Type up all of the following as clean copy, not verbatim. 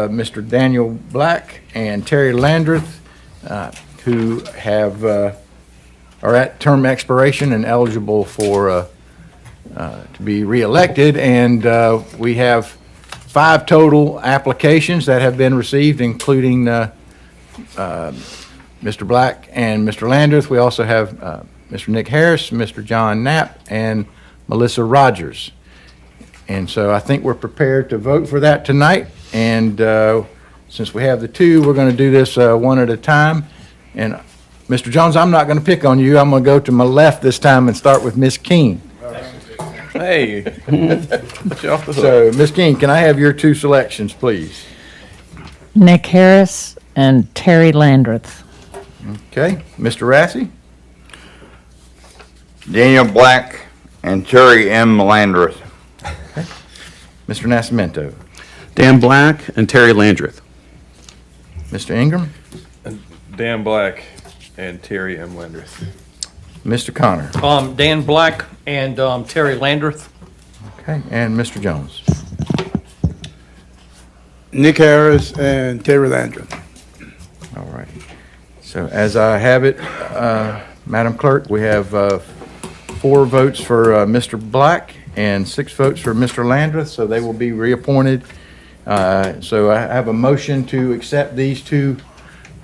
Mr. Daniel Black and Terry Landreth, who are at term expiration and eligible for to be reelected. And we have 5 total applications that have been received, including Mr. Black and Mr. Landreth. We also have Mr. Nick Harris, Mr. John Knapp, and Melissa Rogers. And so I think we're prepared to vote for that tonight. And since we have the 2, we're going to do this one at a time. And Mr. Jones, I'm not going to pick on you. I'm going to go to my left this time and start with Ms. Keene. Hey. So, Ms. Keene, can I have your 2 selections, please? Nick Harris and Terry Landreth. Okay. Mr. Rassy? Daniel Black and Terry M. Landreth. Mr. Nascimento? Dan Black and Terry Landreth. Mr. Ingram? Dan Black and Terry M. Landreth. Mr. Connor? Dan Black and Terry Landreth. Okay. And Mr. Jones? Nick Harris and Terry Landreth. All right. So as I have it, Madam Clerk, we have 4 votes for Mr. Black and 6 votes for Mr. Landreth, so they will be reappointed. So I have a motion to accept these 2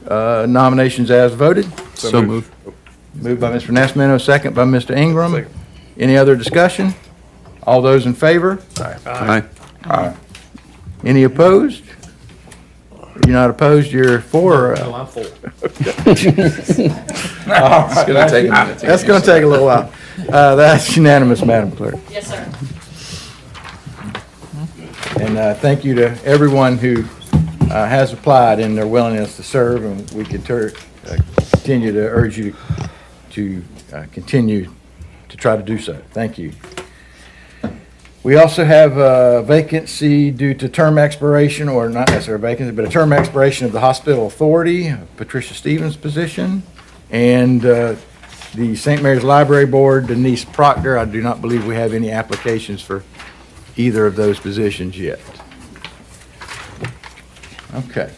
nominations as voted. So moved. Moved by Mr. Nascimento, second by Mr. Ingram. Second. Any other discussion? All those in favor? Aye. Any opposed? You're not opposed, you're for? No, I'm for. That's going to take a little while. That's unanimous, Madam Clerk. Yes, sir. And thank you to everyone who has applied in their willingness to serve, and we continue to urge you to continue to try to do so. Thank you. We also have a vacancy due to term expiration, or not necessarily a vacancy, but a term expiration of the Hospital Authority, Patricia Stevens' position, and the St. Mary's Library Board, Denise Proctor. I do not believe we have any applications for either of those positions yet. Okay.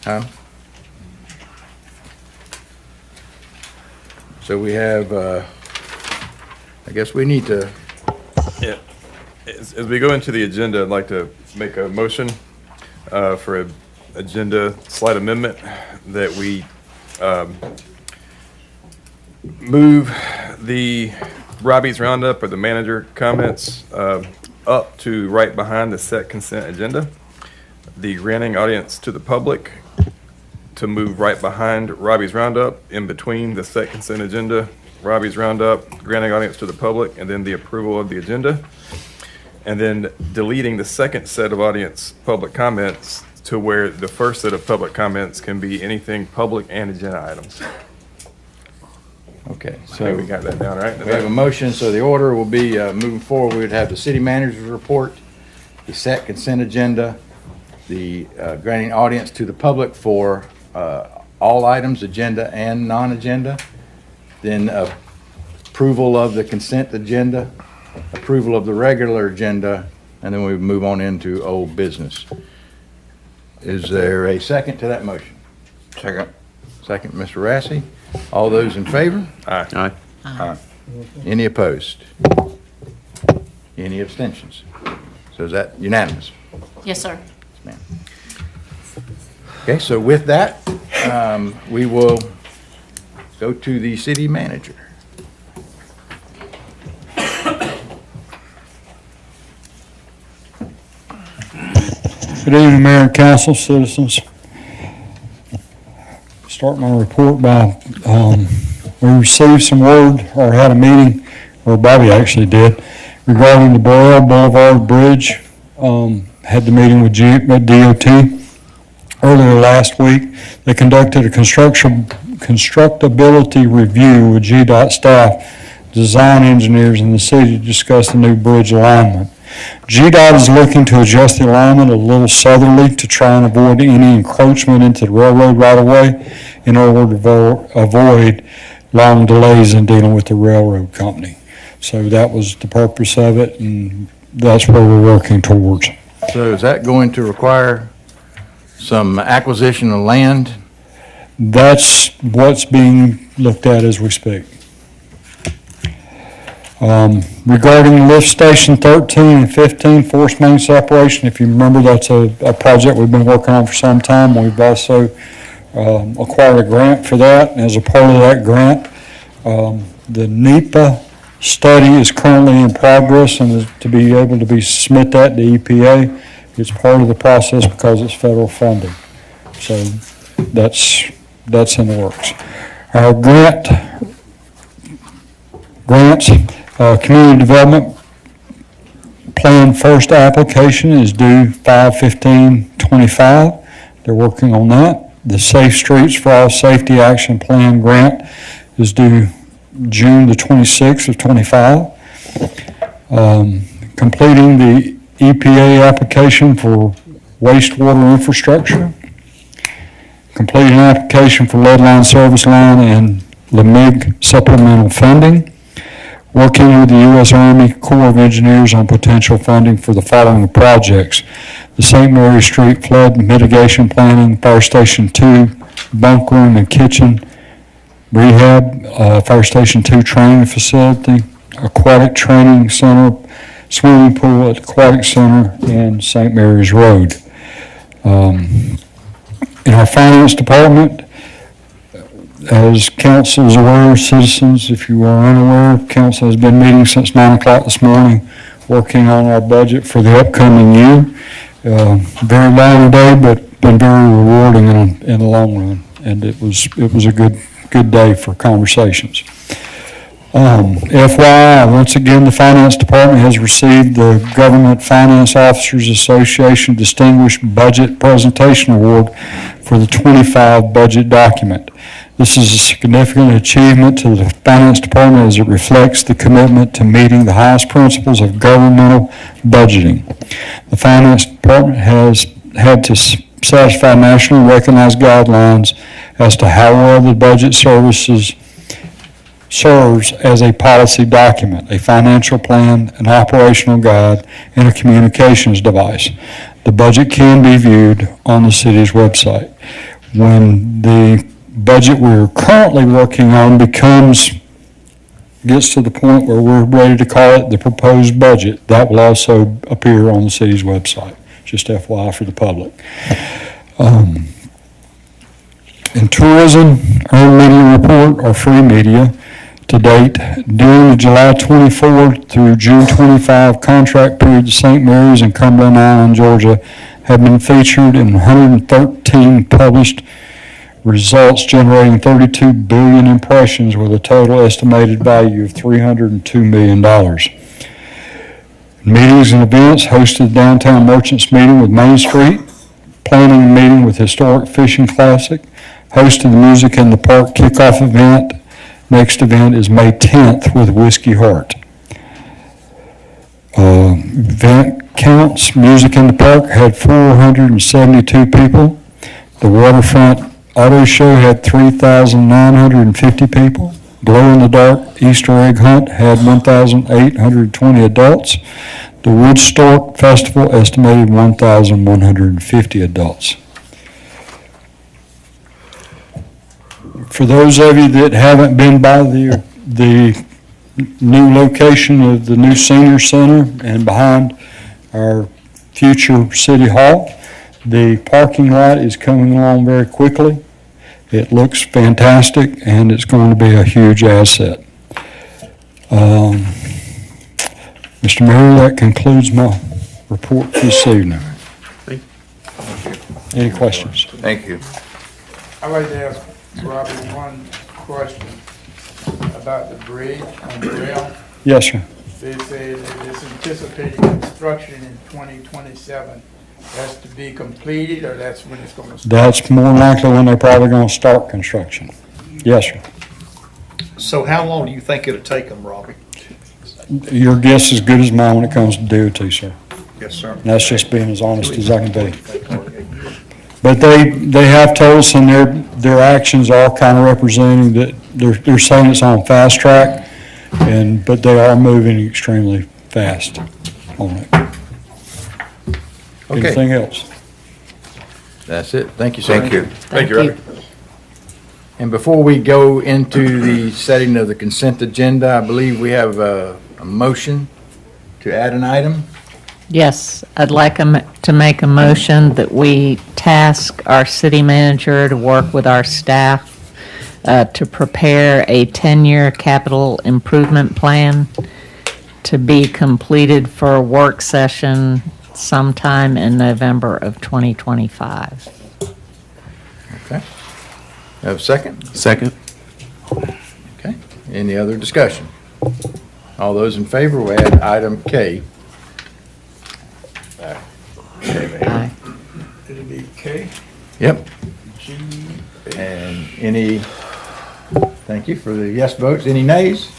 Huh? So we have, I guess we need to, Yeah. As we go into the agenda, I'd like to make a motion for an agenda slight amendment that we move the Robbie's Roundup or the manager comments up to right behind the set consent agenda. The granting audience to the public to move right behind Robbie's Roundup, in between the set consent agenda, Robbie's Roundup, granting audience to the public, and then the approval of the agenda. And then deleting the second set of audience public comments to where the first set of public comments can be anything public and agenda items. okay, So so we got that down, right? we have a motion, so the order will be moving forward. We would have the city manager's report, the set consent agenda, the granting audience to the public for all items, agenda and non-agenda, then approval of the consent agenda, approval of the regular agenda, and then we move on into old business. Is there a second to that motion? Second. Second, Mr. Rassy. All those in favor? Aye. Any opposed? Any abstentions? So is that unanimous? Yes, sir. Ma'am. Okay, so with that, we will go to the city manager. Good evening, Mayor and Council, citizens. Start my report by, we received some word, or had a meeting, or Bobby actually did, regarding the Burrell Boulevard Bridge. Had the meeting with DOT earlier last week. They conducted a constructability review with GDOT staff, design engineers in the city to discuss the new bridge alignment. GDOT is looking to adjust the alignment a little southerly to try and avoid any encroachment into the railroad right-of-way in order to avoid long delays in dealing with the railroad company. So that was the purpose of it, and that's what we're working towards. So is that going to require some acquisition of land? That's what's being looked at as we speak. Regarding lift station 13 and 15 force main separation, if you remember, that's a project we've been working on for some time. We've also acquired a grant for that, and as a part of that grant, the NEPA study is currently in progress and is to be able to be submit that to EPA. It's part of the process because it's federal funding. So that's in the works. Our grants, community development plan first application is due 5/15/25. They're working on that. The Safe Streets for All Safety Action Plan grant is due June the 26th of 25. Completing the EPA application for wastewater infrastructure. Completing an application for lead line service line and LMIG supplemental funding. Working with the U.S. Army Corps of Engineers on potential funding for the following projects: the St. Mary Street flood mitigation planning, Fire Station 2 bunk room and kitchen rehab, Fire Station 2 training facility, aquatic training center, swimming pool at Aquatic Center, and St. Mary's Road. In our finance department, as council is aware, citizens, if you are unaware, council has been meeting since 9 o'clock this morning, working on our budget for the upcoming year. Very long day, but been very rewarding in the long run, and it was a good day for conversations. FYI, once again, the Finance Department has received the Government Finance Officers Association Distinguished Budget Presentation Award for the 25 budget document. This is a significant achievement to the Finance Department as it reflects the commitment to meeting the highest principles of governmental budgeting. The Finance Department has had to satisfy nationally recognized guidelines as to how well the budget serves as a policy document, a financial plan, an operational guide, and a communications device. The budget can be viewed on the city's website. When the budget we're currently working on gets to the point where we're ready to call it the proposed budget, that will also appear on the city's website, just FYI for the public. In tourism, earned media report or free media to date, during the July 24 through June 25 contract period, St. Mary's and Cumberland Island, Georgia, have been featured in 113 published results, generating 32 billion impressions with a total estimated value of $302 million. Meetings and events: hosted the Downtown Merchants meeting with Main Street, planning a meeting with Historic Fishing Classic, hosted the Music in the Park kickoff event. Next event is May 10th with Whiskey Heart. Event counts: Music in the Park had 472 people. The Waterfront Auto Show had 3,950 people. Glow in the Dark Easter Egg Hunt had 1,820 adults. The Woodstock Festival estimated 1,150 adults. For those of you that haven't been by the new location of the new senior center and behind our future city hall, the parking lot is coming along very quickly. It looks fantastic, and it's going to be a huge asset. Mr. Mayor, that concludes my report this evening. Any questions? Thank you. I'd like to ask Robbie one question about the bridge on the rail. Yes, sir. They say that it's anticipated construction in 2027. That's to be completed, or that's when it's going to start? That's more likely when they're probably going to start construction. Yes, sir. So how long do you think it'll take them, Robbie? Your guess is as good as mine when it comes to DOT, sir. Yes, sir. And that's just being as honest as I can be. But they have told us, and their actions are kind of representing that they're saying it's on fast track, but they are moving extremely fast on it. Okay. Anything else? That's it. Thank you, sir. Thank you. Thank you, Robbie. And before we go into the setting of the consent agenda, I believe we have a motion to add an item. Yes, I'd like to make a motion that we task our city manager to work with our staff to prepare a 10-year capital improvement plan to be completed for a work session sometime in November of 2025. Okay. Have a second? Second. Okay. Any other discussion? All those in favor will add item K. Aye. It'll be K, Yep. G, And any, thank you for the yes votes. Any nays?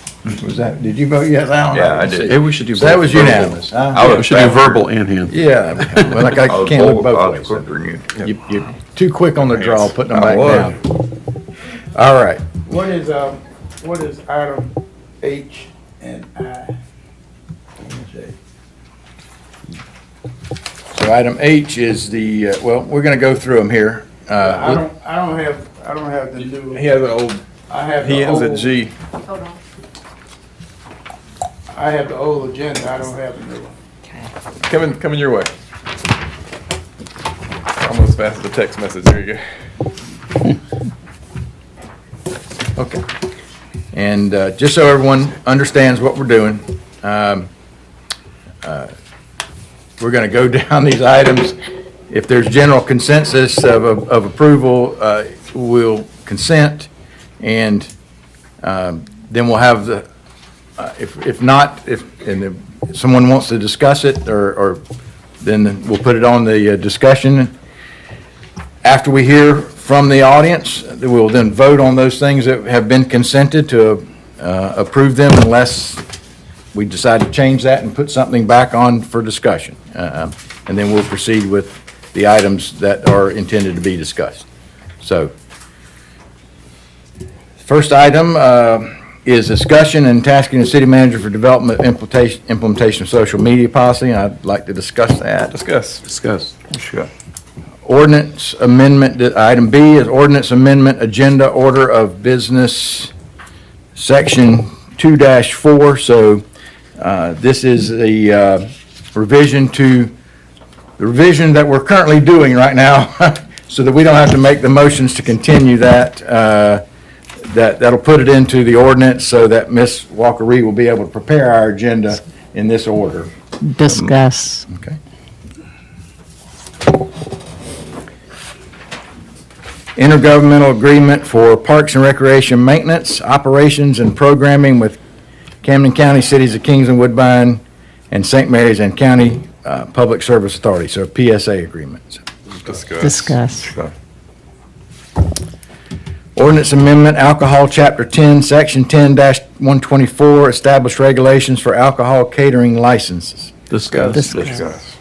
Was that, did you vote yes, Alan? Yeah, I did. Maybe we should do. So that was verbal. unanimous, huh? I was We should do verbal and hand. Yeah, well, like I I was can't look bold, both I was ways. quicker than you. You're too quick on the draw, putting them I back was. down. All right. what is item H and I? So item H is the, well, we're going to go through them here. I don't have the new. He has an old, I have he the ends at old, G. I have the old agenda, I don't have the new one. Coming your way. Almost as fast as the text message. There you go. Okay. And just so everyone understands what we're doing, we're going to go down these items. If there's general consensus of approval, we'll consent, and then we'll have the, if not, if someone wants to discuss it, or then we'll put it on the discussion. After we hear from the audience, we'll then vote on those things that have been consented to approve them, unless we decide to change that and put something back on for discussion. And then we'll proceed with the items that are intended to be discussed. So, first item is discussion and tasking the city manager for development implementation of social media policy, and I'd like to discuss that. Discuss. Sure. Ordinance amendment, item B is ordinance amendment agenda order of business, section 2-4. So this is the revision that we're currently doing right now, so that we don't have to make the motions to continue that. That'll put it into the ordinance so that Ms. Walker Reed will be able to prepare our agenda in this order. Discuss. Okay. Intergovernmental agreement for Parks and Recreation maintenance, operations, and programming with Camden County cities of Kings and Woodbine and St. Mary's and County Public Service Authority, so PSA agreements. Discuss. Ordinance amendment, alcohol, chapter 10, section 10-124, establish regulations for alcohol catering licenses. Discuss. Discuss.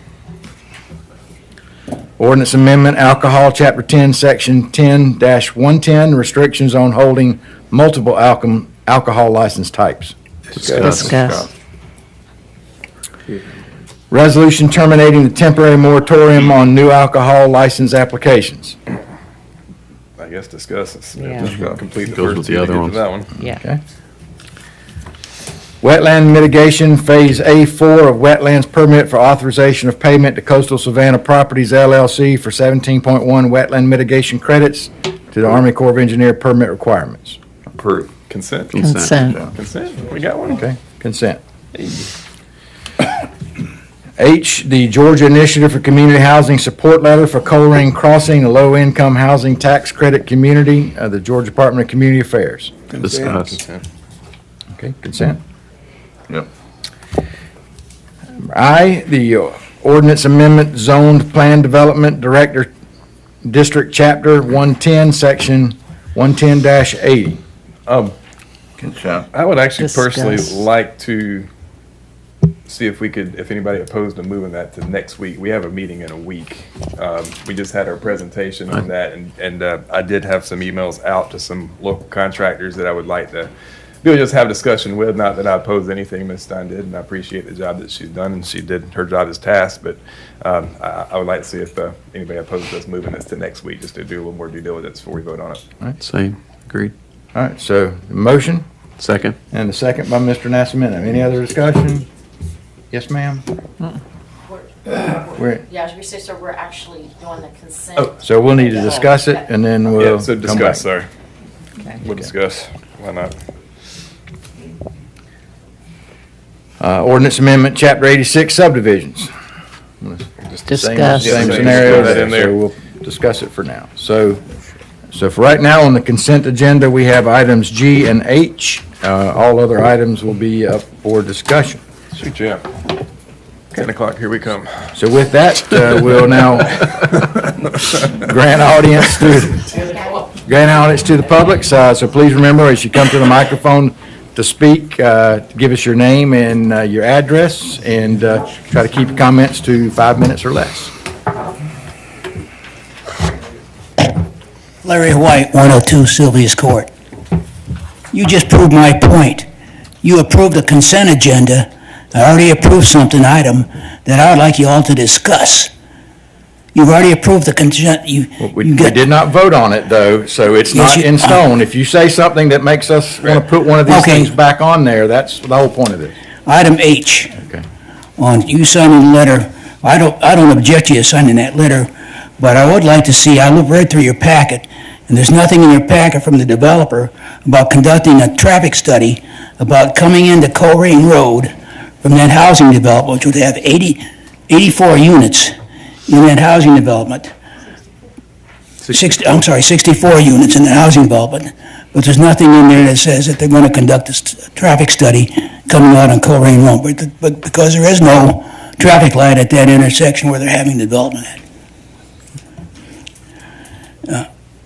Ordinance amendment, alcohol, chapter 10, section 10-110, restrictions on holding multiple alcohol license types. Discuss. Resolution terminating the temporary moratorium on new alcohol license applications. I guess discuss. Let's Yeah. just complete the Goes first with two the to other get to ones. that one. Yeah. Okay. Wetland mitigation, Phase A4 of wetlands permit for authorization of payment to Coastal Savannah Properties LLC for 17.1 wetland mitigation credits to the Army Corps of Engineer permit requirements. Approved. Consent. Consent. Consent. We got one. Okay, consent. H, the Georgia Initiative for Community Housing Support Letter for Colerain Crossing, a low-income housing tax credit community, the Georgia Department of Community Affairs. Discuss. Consent. Okay, consent. Yep. I, the ordinance amendment zoned plan development director, district chapter 110, section 110-80. Consent. I would actually personally Discuss. like to see if anybody opposed to moving that to next week. We have a meeting in a week. We just had our presentation on that, and I did have some emails out to some local contractors that I would like to be able to just have a discussion with. Not that I oppose anything Ms. Stein did, and I appreciate the job that she's done, and she did her job as tasked, but I would like to see if anybody opposed to us moving this to next week, just to do a little more due diligence before we vote on it. Same, agreed. All right, so the motion Second. and the second by Mr. Nassimino. Any other discussion? Yes, ma'am? We're- Yeah, as we say, so we're actually doing the consent. Oh, so we'll need to discuss it and then we'll Yeah, so come back. discuss, sorry. We'll discuss. Why not? Ordinance amendment, chapter 86 subdivisions. Just the Discuss. Same Yeah, scenario throw that there, in there. so we'll discuss it for now. So for right now on the consent agenda, we have items G and H. All other items will be up for discussion. Shoot, yeah. 10 o'clock, here we come. So with that, we'll now grant audience to the public. So please remember, as you come to the microphone to speak, give us your name and your address, and try to keep your comments to 5 minutes or less. Larry White, 102 Sylvia's Court. You just proved my point. You approved the consent agenda. I already approved something item that I would like you all to discuss. You've already approved the consent, We did not vote on it, though, so it's Yes, not you- in stone. If you say something that makes us want to put one of these Okay. things back on there, that's the whole point of this. Item H, Okay. on you signing the letter, I don't object to you signing that letter, but I would like to see, I looked right through your packet, and there's nothing in your packet from the developer about conducting a traffic study about coming into Colerain Road from that housing development, which would have 84 units in that housing development. 64 units in the housing development, but there's nothing in there that says that they're going to conduct a traffic study coming out on Colerain Road, but because there is no traffic light at that intersection where they're having development at.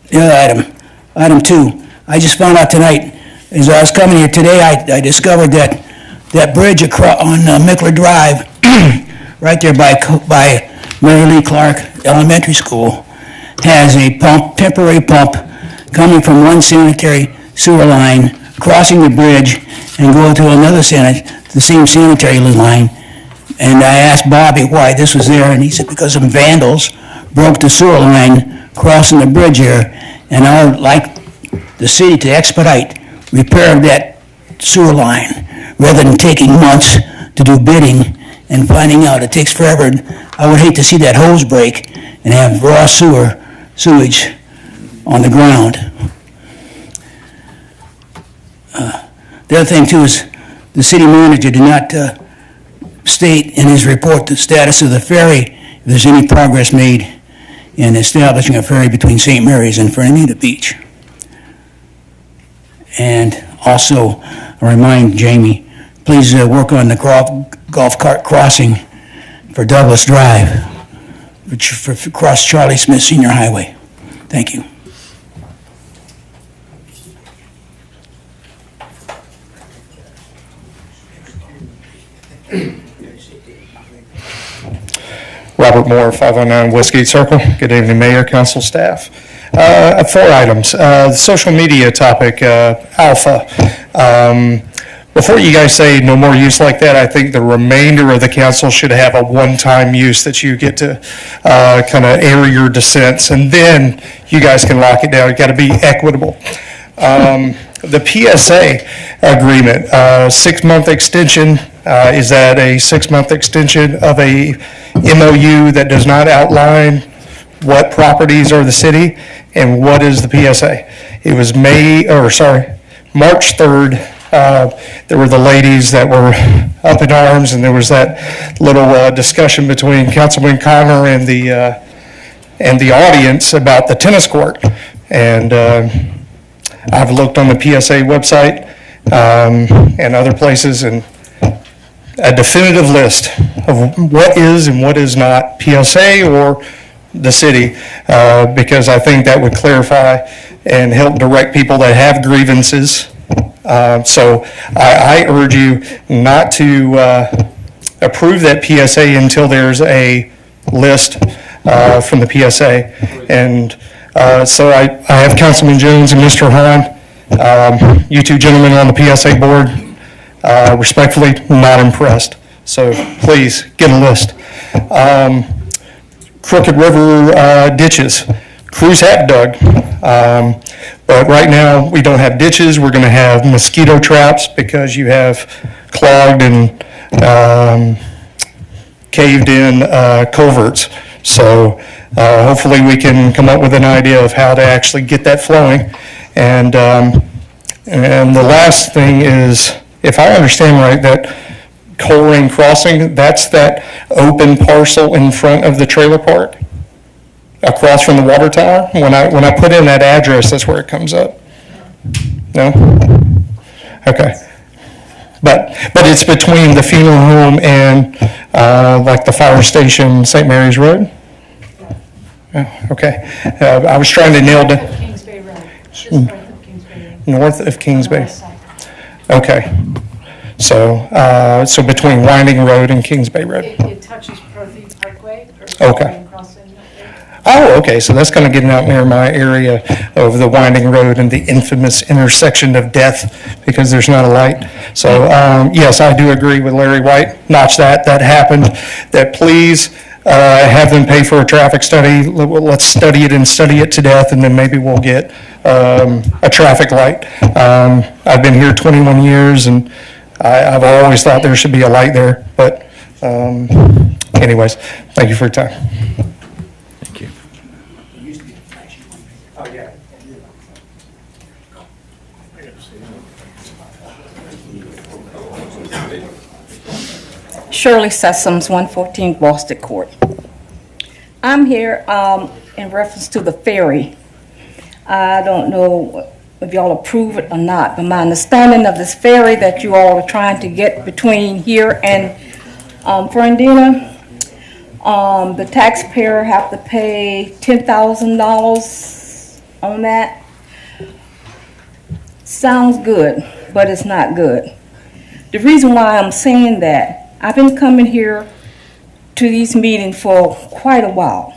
The other item 2, I just found out tonight, as I was coming here today, I discovered that bridge on Mickler Drive, right there by Mary Lee Clark Elementary School, has a temporary pump coming from one sanitary sewer line, crossing the bridge, and going to another the same sanitary line. And I asked Bobby why this was there, and he said because some vandals broke the sewer line crossing the bridge here, and I would like the city to expedite repair of that sewer line, rather than taking months to do bidding and finding out it takes forever. I would hate to see that hose break and have raw sewage on the ground. The other thing too is the city manager did not state in his report the status of the ferry, if there's any progress made in establishing a ferry between St. Mary's and Fernandina Beach. And also, I remind Jamie, please work on the golf cart crossing for Douglas Drive, for across Charlie Smith Senior Highway. Thank you. Robert Moore, 509 Westgate Circle. Good evening, Mayor, Council, staff. 4 items. The social media topic, Alpha. Before you guys say no more use like that, I think the remainder of the council should have a one-time use that you get to kind of air your dissents, and then you guys can lock it down. It's got to be equitable. The PSA agreement, 6-month extension, is that a 6-month extension of a MOU that does not outline what properties are the city and what is the PSA? It was March 3rd. There were the ladies that were up in arms, and there was that little discussion between Councilman Connor and the audience about the tennis court. And I've looked on the PSA website and other places, and a definitive list of what is and what is not PSA or the city, because I think that would clarify and help direct people that have grievances. So I urge you not to approve that PSA until there's a list from the PSA. And so I have Councilman Jones and Mr. Hahn, you two gentlemen on the PSA board, respectfully not impressed. So please get a list. Crooked River ditches. Crews have dug, but right now we don't have ditches. We're going to have mosquito traps because you have clogged and caved in culverts. So hopefully we can come up with an idea of how to actually get that flowing. And the last thing is, if I understand right, that Colerain Crossing, that's that open parcel in front of the trailer park? Across from the water tower? When I put in that address, that's where it comes up? No? Okay. But it's between the funeral home and like the fire station, St. Mary's Road? Okay. I was trying to nail down. Kings Bay Road, just north of Kings Bay Road. North of Kings Bay? West side. Okay. So between Winding Road and Kings Bay Road? It touches Prothean Parkway. Okay. Crossing up there. Oh, okay, so that's kind of getting out near my area of the Winding Road and the infamous intersection of death because there's not a light. So, yes, I do agree with Larry White, notch that happened, that please have them pay for a traffic study. Let's study it and study it to death, and then maybe we'll get a traffic light. I've been here 21 years, and I've always thought there should be a light there, but anyways, thank you for your time. Thank you. Shirley Sessoms, 114 Boston Court. I'm here in reference to the ferry. I don't know if y'all approve it or not, but my understanding of this ferry that you all are trying to get between here and Fernandina, the taxpayer have to pay $10,000 on that. Sounds good, but it's not good. The reason why I'm saying that, I've been coming here to these meetings for quite a while.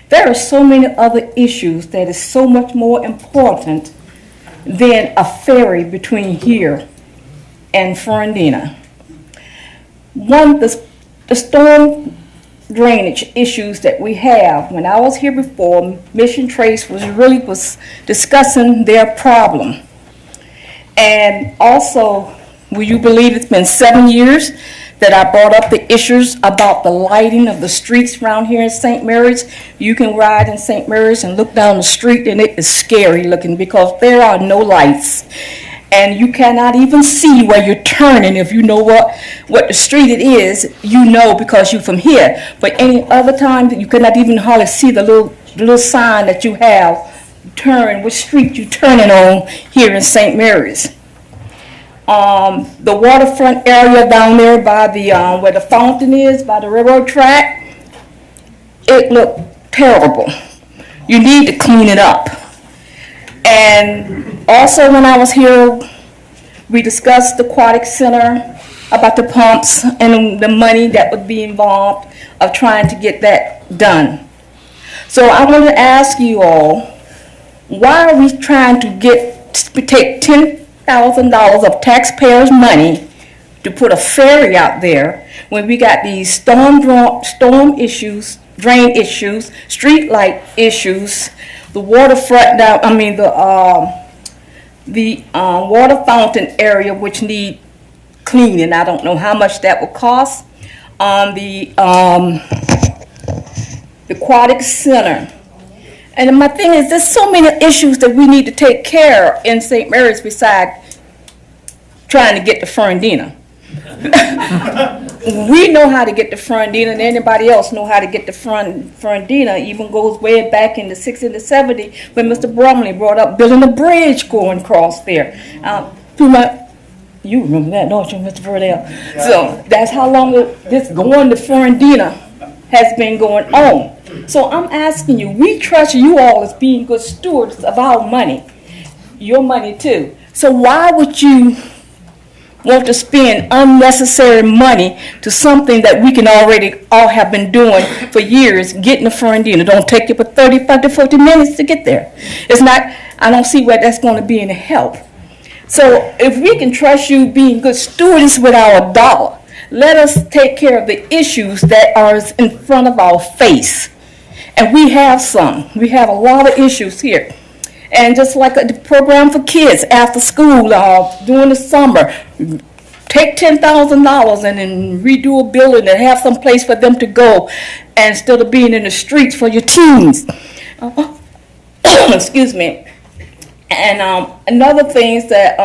There are so many other issues that is so much more important than a ferry between here and Fernandina. One, the storm drainage issues that we have. When I was here before, Mission Trace was discussing their problem. And also, will you believe it's been 7 years that I brought up the issues about the lighting of the streets around here in St. Mary's. You can ride in St. Mary's and look down the street and it is scary looking because there are no lights. And you cannot even see where you're turning. If you know what the street it is, you know because you're from here. But any other time, you cannot even hardly see the little sign that you have, turn, which street you're turning on here in St. Mary's. The waterfront area down there by the where the fountain is, by the railroad track, it looked terrible. You need to clean it up. And also when I was here, we discussed the aquatic center, about the pumps and the money that would be involved of trying to get that done. So I want to ask you all, why are we trying to take $10,000 of taxpayers' money to put a ferry out there when we got these storm issues, drain issues, street light issues, the waterfront down, the water fountain area which need cleaning. I don't know how much that will cost. The aquatic center. And my thing is, there's so many issues that we need to take care of in St. Mary's besides trying to get to Fernandina. We know how to get to Fernandina, and anybody else know how to get to Fernandina. Even goes way back in the 60s and the 70s when Mr. Brumley brought up building a bridge going across there. You remember that, don't you, Mr. Verdell? So that's how long this going to Fernandina has been going on. So I'm asking you, we trust you all as being good stewards of our money, your money too. So why would you want to spend unnecessary money to something that we can already all have been doing for years, getting to Fernandina. Don't take you but 35 to 40 minutes to get there. It's not, I don't see where that's going to be any help. So if we can trust you being good stewards with our dollar, let us take care of the issues that are in front of our face. And we have some. We have a lot of issues here. And just like the program for kids after school, during the summer, take $10,000 and then redo a building and have some place for them to go instead of being in the streets for your teens. Excuse me. And another thing is that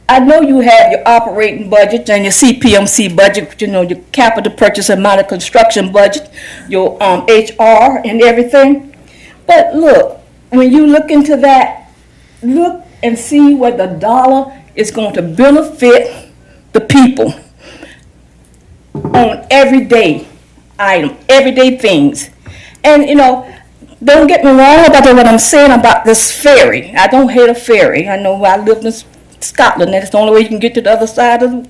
I know you have your operating budget and your CPMC budget, you know, your capital purchase and minor construction budget, your HR and everything. But look, when you look into that, look and see where the dollar is going to benefit the people on everyday item, everyday things. And, you know, don't get me wrong about what I'm saying about this ferry. I don't hate a ferry. I know I lived in Scotland. That's the only way you can get to the other side of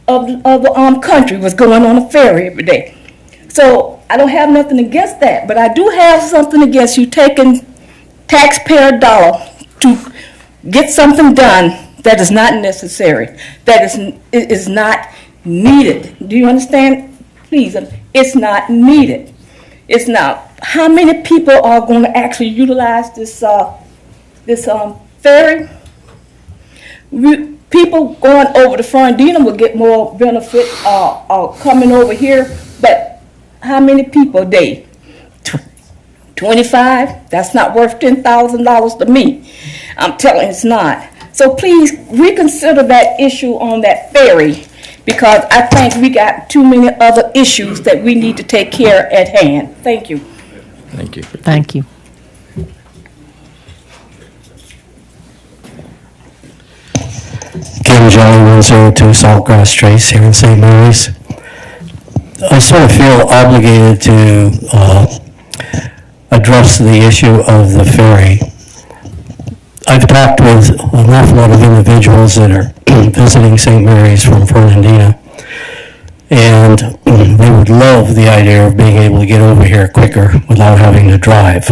the country was going on a ferry every day. So I don't have nothing against that, but I do have something against you taking taxpayer dollar to get something done that is not necessary, that is not needed. Do you understand? Please, it's not needed. It's not. How many people are going to actually utilize this ferry? People going over to Fernandina will get more benefit coming over here, but how many people a day? 25? That's not worth $10,000 to me. I'm telling you, it's not. So please reconsider that issue on that ferry, because I think we got too many other issues that we need to take care at hand. Thank you. Thank you. Thank you. Kim Jelly, 102 Saltgrass Trace here in St. Mary's. I sort of feel obligated to address the issue of the ferry. I've talked with an awful lot of individuals that are visiting St. Mary's from Fernandina, and they would love the idea of being able to get over here quicker without having to drive.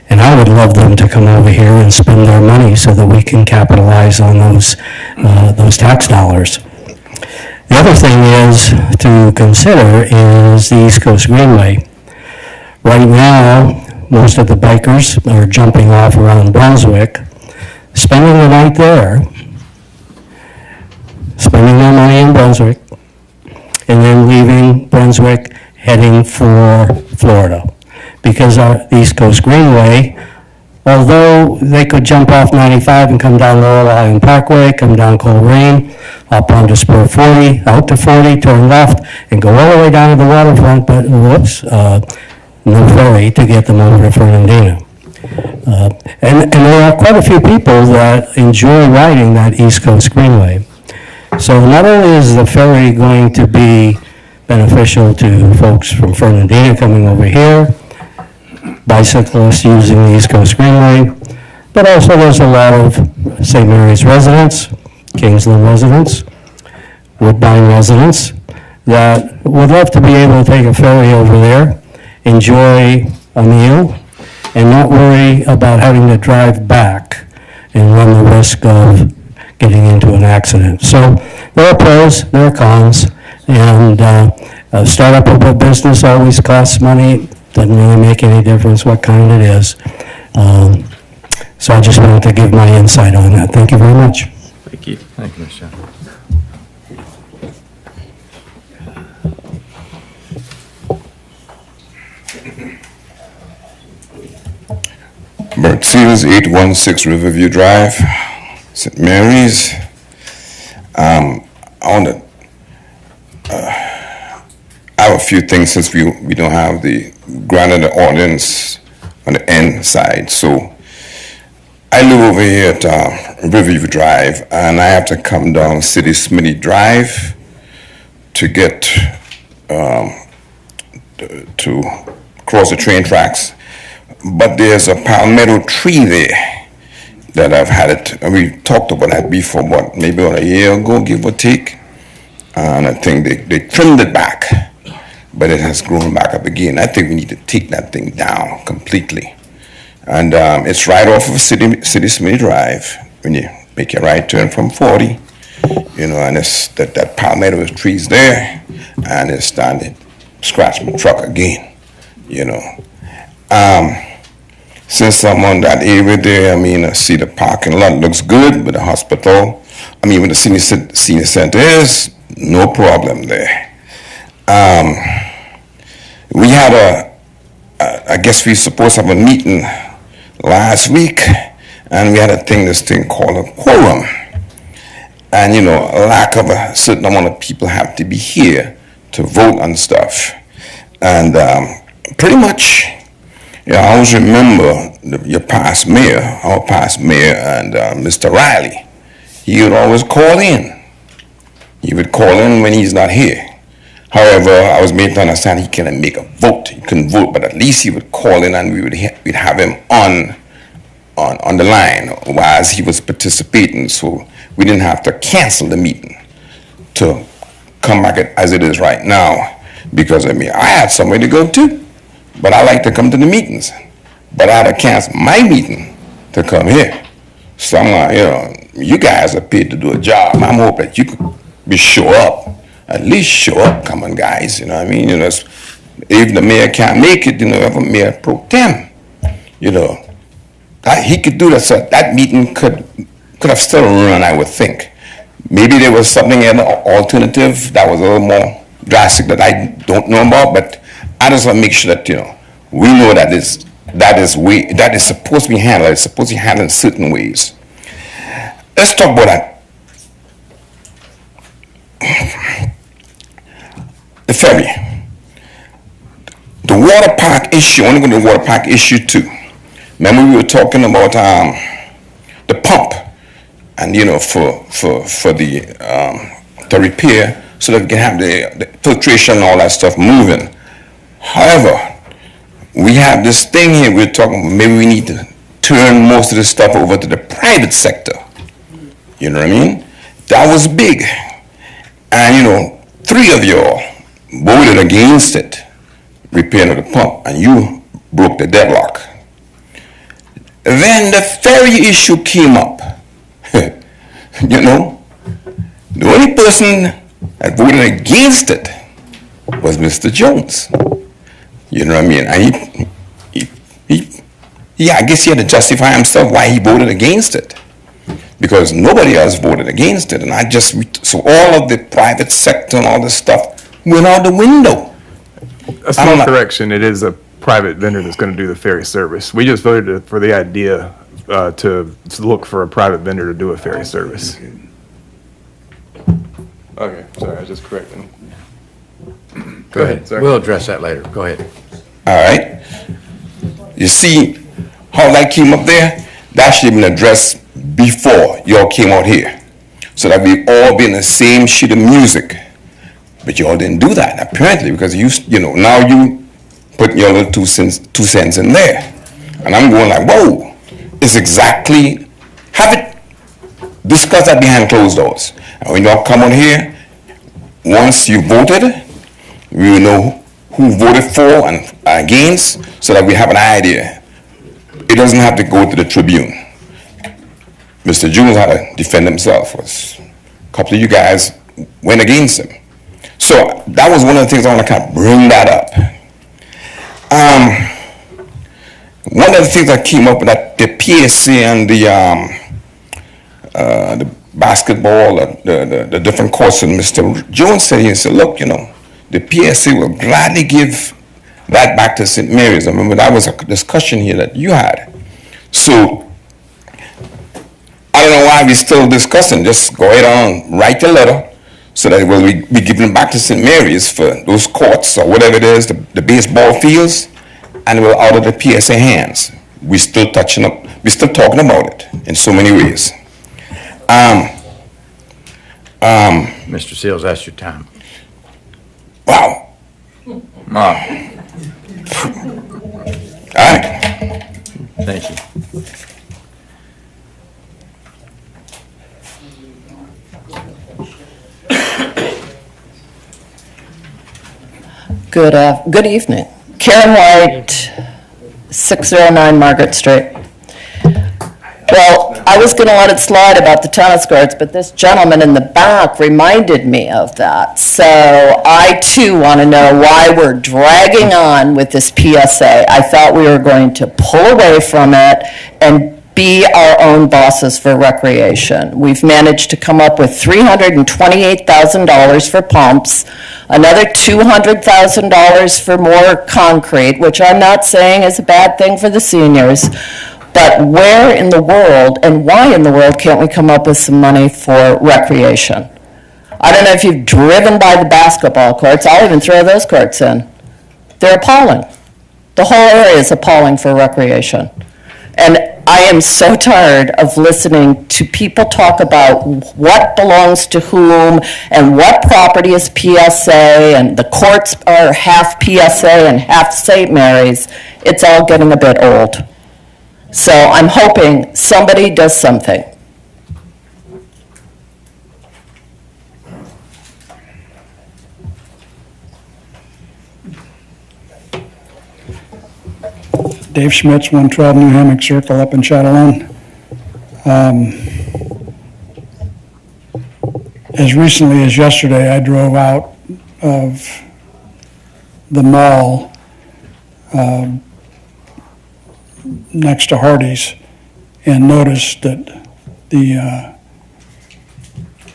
And I would love them to come over here and spend their money so that we can capitalize on those tax dollars. The other thing is to consider is the East Coast Greenway. Right now, most of the bikers are jumping off around Brunswick, spending the night there, spending their money in Brunswick, and then leaving Brunswick, heading for Florida. Because our East Coast Greenway, although they could jump off 95 and come down Laurel Island Parkway, come down Coleraine, up onto Spur 40, out to 40, turn left, and go all the way down to the waterfront, but whoops, no ferry to get them over to Fernandina. And there are quite a few people that enjoy riding that East Coast Greenway. So not only is the ferry going to be beneficial to folks from Fernandina coming over here, bicyclists using the East Coast Greenway, but also there's a lot of St. Mary's residents, Kingsland residents, Woodbine residents that would love to be able to take a ferry over there, enjoy a meal, and not worry about having to drive back and run the risk of getting into an accident. So there are pros, there are cons, and a startup of a business always costs money. Doesn't really make any difference what kind it is. So I just wanted to give my insight on that. Thank you very much. Thank you. Thank you, Ms. Jones. Bert Stevens, 816 Riverview Drive, St. Mary's. I have a few things since we don't have the grant of the ordinance on the end side. So I live over here at Riverview Drive, and I have to come down City Smitty Drive to get to cross the train tracks. But there's a palmetto tree there that I've had it, and we talked about that before, what, maybe about a year ago, give or take. And I think they trimmed it back, but it has grown back up again. I think we need to take that thing down completely. And it's right off of City Smith Drive when you make your right turn from 40, you know, and it's that palmetto trees there, and it's starting to scratch my truck again, you know. Since I'm on that area there, I mean, I see the parking lot looks good, but the hospital, I mean, with the senior center is, no problem there. We had I guess we supposed to have a meeting last week, and we had this thing called a quorum. And, you know, a lack of a certain amount of people have to be here to vote on stuff. And pretty much, yeah, I always remember your past mayor, our past mayor, and Mr. Riley. He would always call in. He would call in when he's not here. However, I was made to understand he couldn't make a vote. He couldn't vote, but at least he would call in, and we'd have him on the line while he was participating, so we didn't have to cancel the meeting to come back as it is right now. Because I mean, I had somewhere to go to, but I like to come to the meetings. But I had to cancel my meeting to come here. So I'm like, you know, you guys are paid to do a job. I'm hoping that you could show up. At least show up, come on, guys. You know what I mean? You know, if the mayor can't make it, you know, have a mayor pro tem. You know, he could do that. So that meeting could have still run, I would think. Maybe there was something an alternative that was a little more drastic that I don't know about. But I just want to make sure that, you know, we know that is supposed to be handled. It's supposed to be handled in certain ways. Let's talk about that. The ferry. The water park issue, I want to go to the water park issue too. Remember we were talking about the pump, and you know, for the to repair so that we can have the filtration and all that stuff moving. However, we have this thing here we're talking about, maybe we need to turn most of this stuff over to the private sector. You know what I mean? That was big. And you know, 3 of y'all voted against it, repairing the pump, and you broke the deadlock. Then the ferry issue came up. You know, the only person that voted against it was Mr. Jones. You know what I mean? And I guess he had to justify himself why he voted against it. Because nobody else voted against it. And so all of the private sector and all this stuff went out the window. A small correction, it is a private vendor that's going to do the ferry service. We just voted for the idea to look for a private vendor to do a ferry service. Okay, sorry, I was just correcting. Go ahead. Sorry. We'll address that later. Go ahead. All right. You see how that came up there? That should have been addressed before y'all came out here, so that we all be in the same sheet of music. But y'all didn't do that, apparently, because you know, now you put your little 2 cents in there. And I'm going like, whoa, it's exactly, have it, discuss that behind closed doors. And when y'all come on here, once you voted, we will know who voted for and against, so that we have an idea. It doesn't have to go to the Tribune. Mr. Jones had to defend himself. A couple of you guys went against him. So that was one of the things I want to kind of bring that up. One of the things that came up that the PSC and the basketball, the different courses, Mr. Jones said, he said, look, you know, the PSC will gladly give that back to St. Mary's. I remember that was a discussion here that you had. So I don't know why we're still discussing. Just go ahead and write your letter so that it will be given back to St. Mary's for those courts or whatever it is, the baseball fields, and it will out of the PSA hands. We're still talking about it in so many ways. Mr. Seals, that's your time. Wow. All right. Thank you. Good evening. Karen White, 609 Margaret Street. Well, I was going to let it slide about the tennis courts, but this gentleman in the back reminded me of that. So I too want to know why we're dragging on with this PSA. I thought we were going to pull away from it and be our own bosses for recreation. We've managed to come up with $328,000 for pumps, another $200,000 for more concrete, which I'm not saying is a bad thing for the seniors. But where in the world and why in the world can't we come up with some money for recreation? I don't know if you've driven by the basketball courts. I'll even throw those courts in. They're appalling. The whole area is appalling for recreation. And I am so tired of listening to people talk about what belongs to whom and what property is PSA and the courts are half PSA and half St. Mary's. It's all getting a bit old. So I'm hoping somebody does something. Dave Schmitz, 112 New Hammock Circle up in Chatelaine. As recently as yesterday, I drove out of the mall next to Hardee's and noticed that the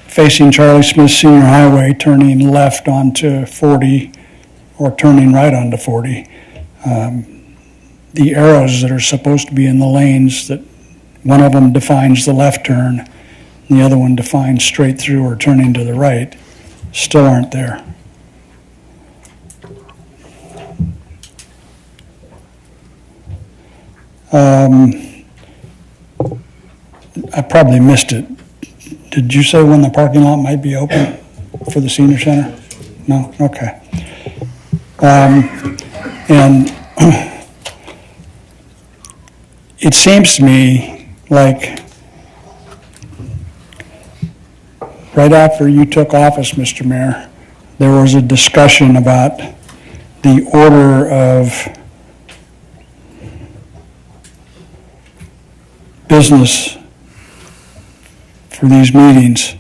facing Charlie Smith Senior Highway, turning left onto 40 or turning right onto 40, the arrows that are supposed to be in the lanes, that one of them defines the left turn, and the other one defines straight through or turning to the right, still aren't there. I probably missed it. Did you say when the parking lot might be open for the senior center? No? Okay. And it seems to me like right after you took office, Mr. Mayor, there was a discussion about the order of business for these meetings,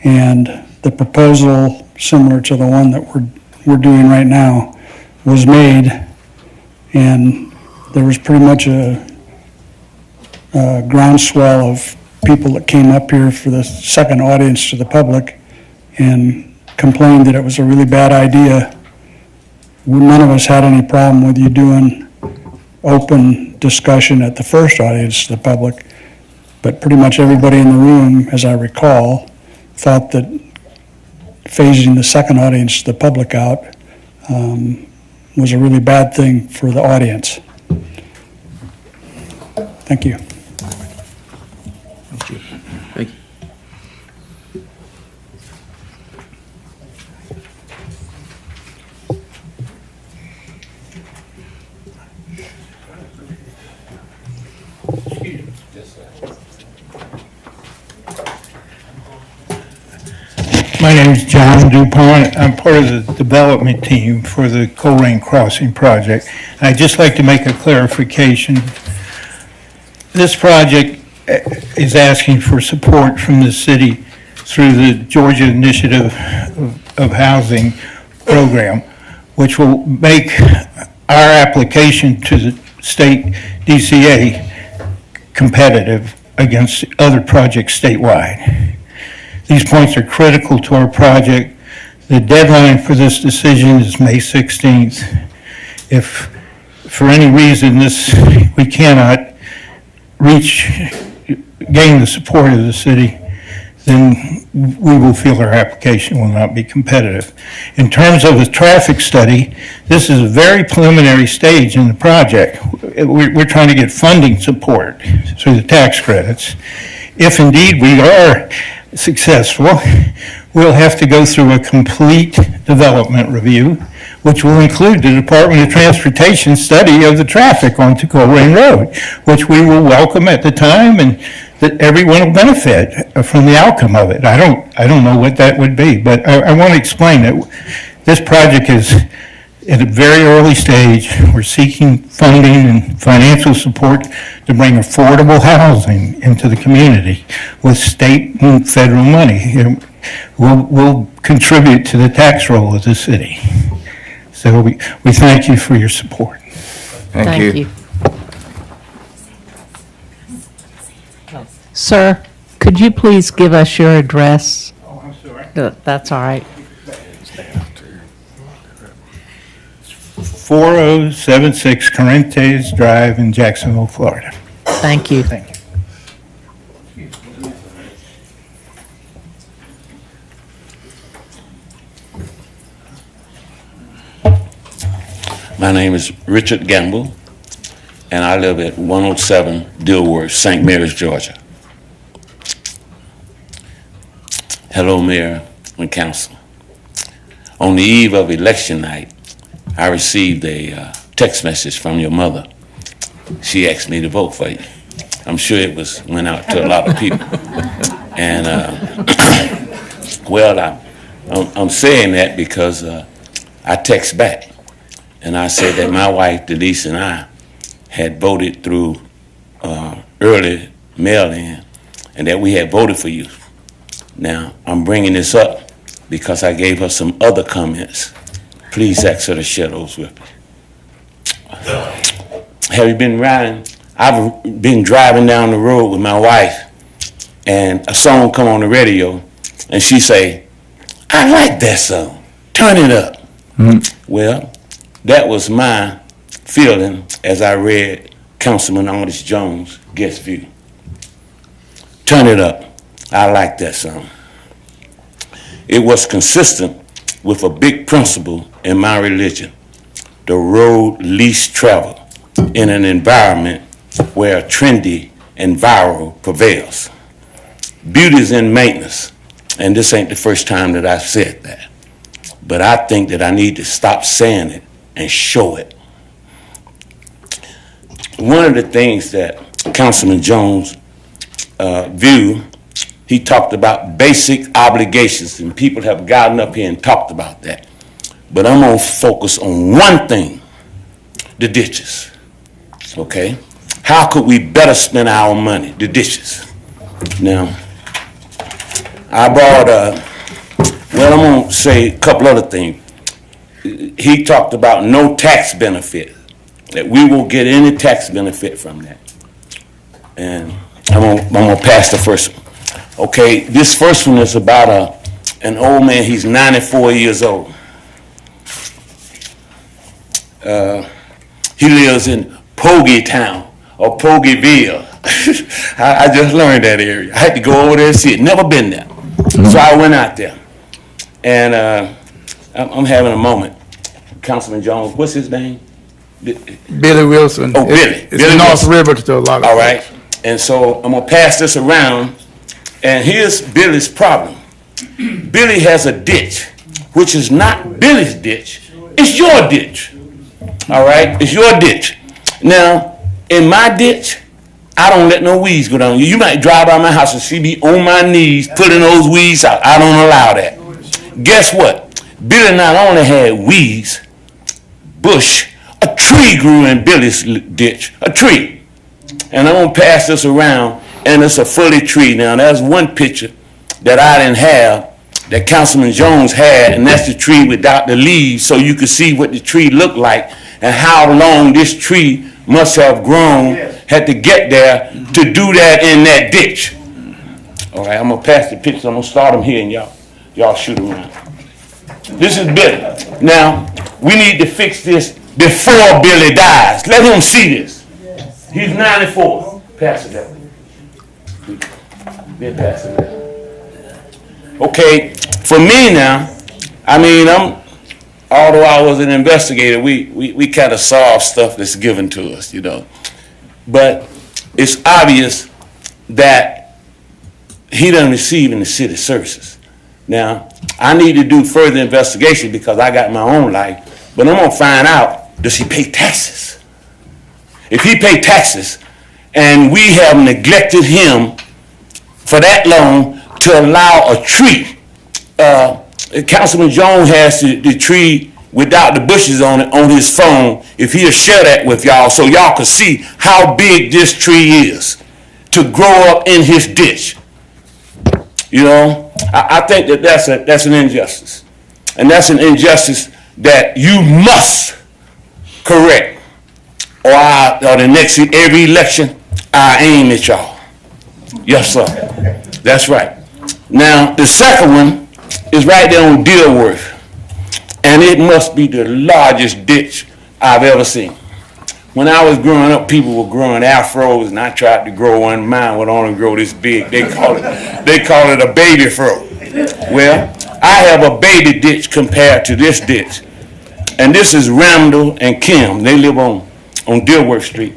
and the proposal, similar to the one that we're doing right now, was made, and there was pretty much a groundswell of people that came up here for the second audience to the public and complained that it was a really bad idea. None of us had any problem with you doing open discussion at the first audience to the public, but pretty much everybody in the room, as I recall, thought that phasing the second audience to the public out was a really bad thing for the audience. Thank you. Thank you. My name is John DuPont. I'm part of the development team for the Colerain Crossing project. I'd just like to make a clarification. This project is asking for support from the city through the Georgia Initiative of Housing program, which will make our application to the state DCA competitive against other projects statewide. These points are critical to our project. The deadline for this decision is May 16th. If for any reason we cannot gain the support of the city, then we will feel our application will not be competitive. In terms of a traffic study, this is a very preliminary stage in the project. We're trying to get funding support through the tax credits. If indeed we are successful, we'll have to go through a complete development review, which will include the Department of Transportation study of the traffic onto Colerain Road, which we will welcome at the time, and that everyone will benefit from the outcome of it. I don't know what that would be, but I want to explain that this project is at a very early stage, we're seeking funding and financial support to bring affordable housing into the community with state and federal money. And we'll contribute to the tax roll of the city. So we thank you for your support. Thank you. Sir, could you please give us your address? Oh, I'm sorry. That's all right. 4076 Corrientes Drive in Jacksonville, Florida. Thank you. Thank you. My name is Richard Gamble, and I live at 107 Dilworth, St. Mary's, Georgia. Hello, Mayor and Council. On the eve of election night, I received a text message from your mother. She asked me to vote for you. I'm sure it went out to a lot of people. And, well, I'm saying that because I text back. And I said that my wife, Denise, and I had voted through early mail-in, and that we had voted for you. Now, I'm bringing this up because I gave her some other comments. Please ask her to share those with me. Have you been riding? I've been driving down the road with my wife, and a song come on the radio, and she say, "I like that song. Turn it up." Well, that was my feeling as I read Councilman Otis Jones' guest view. Turn it up. I like that song. It was consistent with a big principle in my religion, the road least traveled in an environment where trendy and viral prevails. Beauty is in maintenance, and this ain't the first time that I've said that. But I think that I need to stop saying it and show it. One of the things that Councilman Jones viewed, he talked about basic obligations, and people have gotten up here and talked about that. But I'm gonna focus on one thing, the ditches, okay? How could we better spend our money, the ditches? Now, I brought, well, I'm gonna say a couple other things. He talked about no tax benefit, that we won't get any tax benefit from that. And I'm gonna pass the first one. Okay, this first one is about an old man. He's 94 years old. He lives in Pogey Town or Pogeyville. I just learned that area. I had to go over there and see it. Never been there. So I went out there. And I'm having a moment. Councilman Jones, what's his name? Billy Wilson. Oh, Billy. It's Billy North Wilson. River to a lot of. All right. And so I'm going to pass this around. And here's Billy's problem. Billy has a ditch, which is not Billy's ditch. It's your ditch. All right? It's your ditch. Now, in my ditch, I don't let no weeds go down. You might drive by my house and see me on my knees putting those weeds out. I don't allow that. Guess what? Billy not only had weeds, bush, a tree grew in Billy's ditch. A tree. And I'm going to pass this around, and it's a fully tree. Now, there's one picture that I didn't have that Councilman Jones had, and that's the tree without the leaves, so you could see what the tree looked like and how long this tree must have grown, had to get there to do that in that ditch. All right, I'm going to pass the picture. I'm going to start them here, and y'all shoot them around. This is Billy. Now, we need to fix this before Billy dies. Let him see this. He's 94. Pass it that way. Then pass it that way. Okay, for me now, I mean, although I was an investigator, we kind of solve stuff that's given to us, you know. But it's obvious that he doesn't receive in the city services. Now, I need to do further investigation because I got my own life, but I'm going to find out, does he pay taxes? If he pay taxes and we have neglected him for that long to allow a tree, Councilman Jones has the tree without the bushes on it on his phone, if he'll share that with y'all so y'all can see how big this tree is to grow up in his ditch. You know, I think that that's an injustice. And that's an injustice that you must correct. Or the next, every election, I aim at y'all. Yes, sir. That's right. Now, the second one is right there on Dilworth. And it must be the largest ditch I've ever seen. When I was growing up, people were growing afros, and I tried to grow one. Mine would only grow this big. They call it a baby fro. Well, I have a baby ditch compared to this ditch. And this is Randall and Kim. They live on Dilworth Street.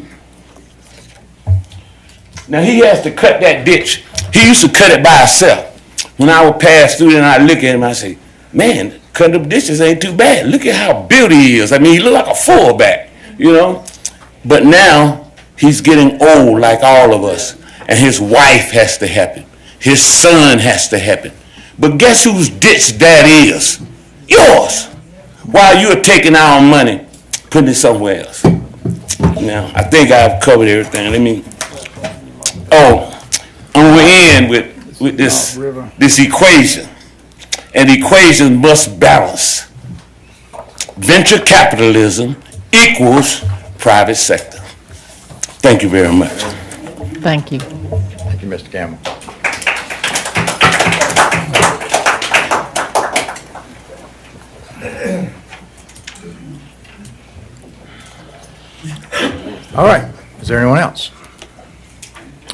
Now, he has to cut that ditch. He used to cut it by himself. When I would pass through there and I look at him, I say, man, cutting up ditches ain't too bad. Look at how built he is. I mean, he look like a fullback, you know. But now he's getting old like all of us. And his wife has to help him. His son has to help him. But guess whose ditch that is? Yours. While you're taking our money, putting it somewhere else. Now, I think I've covered everything. I'm going to end with this equation. And the equation must balance. Venture capitalism equals private sector. Thank you very much. Thank you. Thank you, Mr. Campbell. All right. Is there anyone else?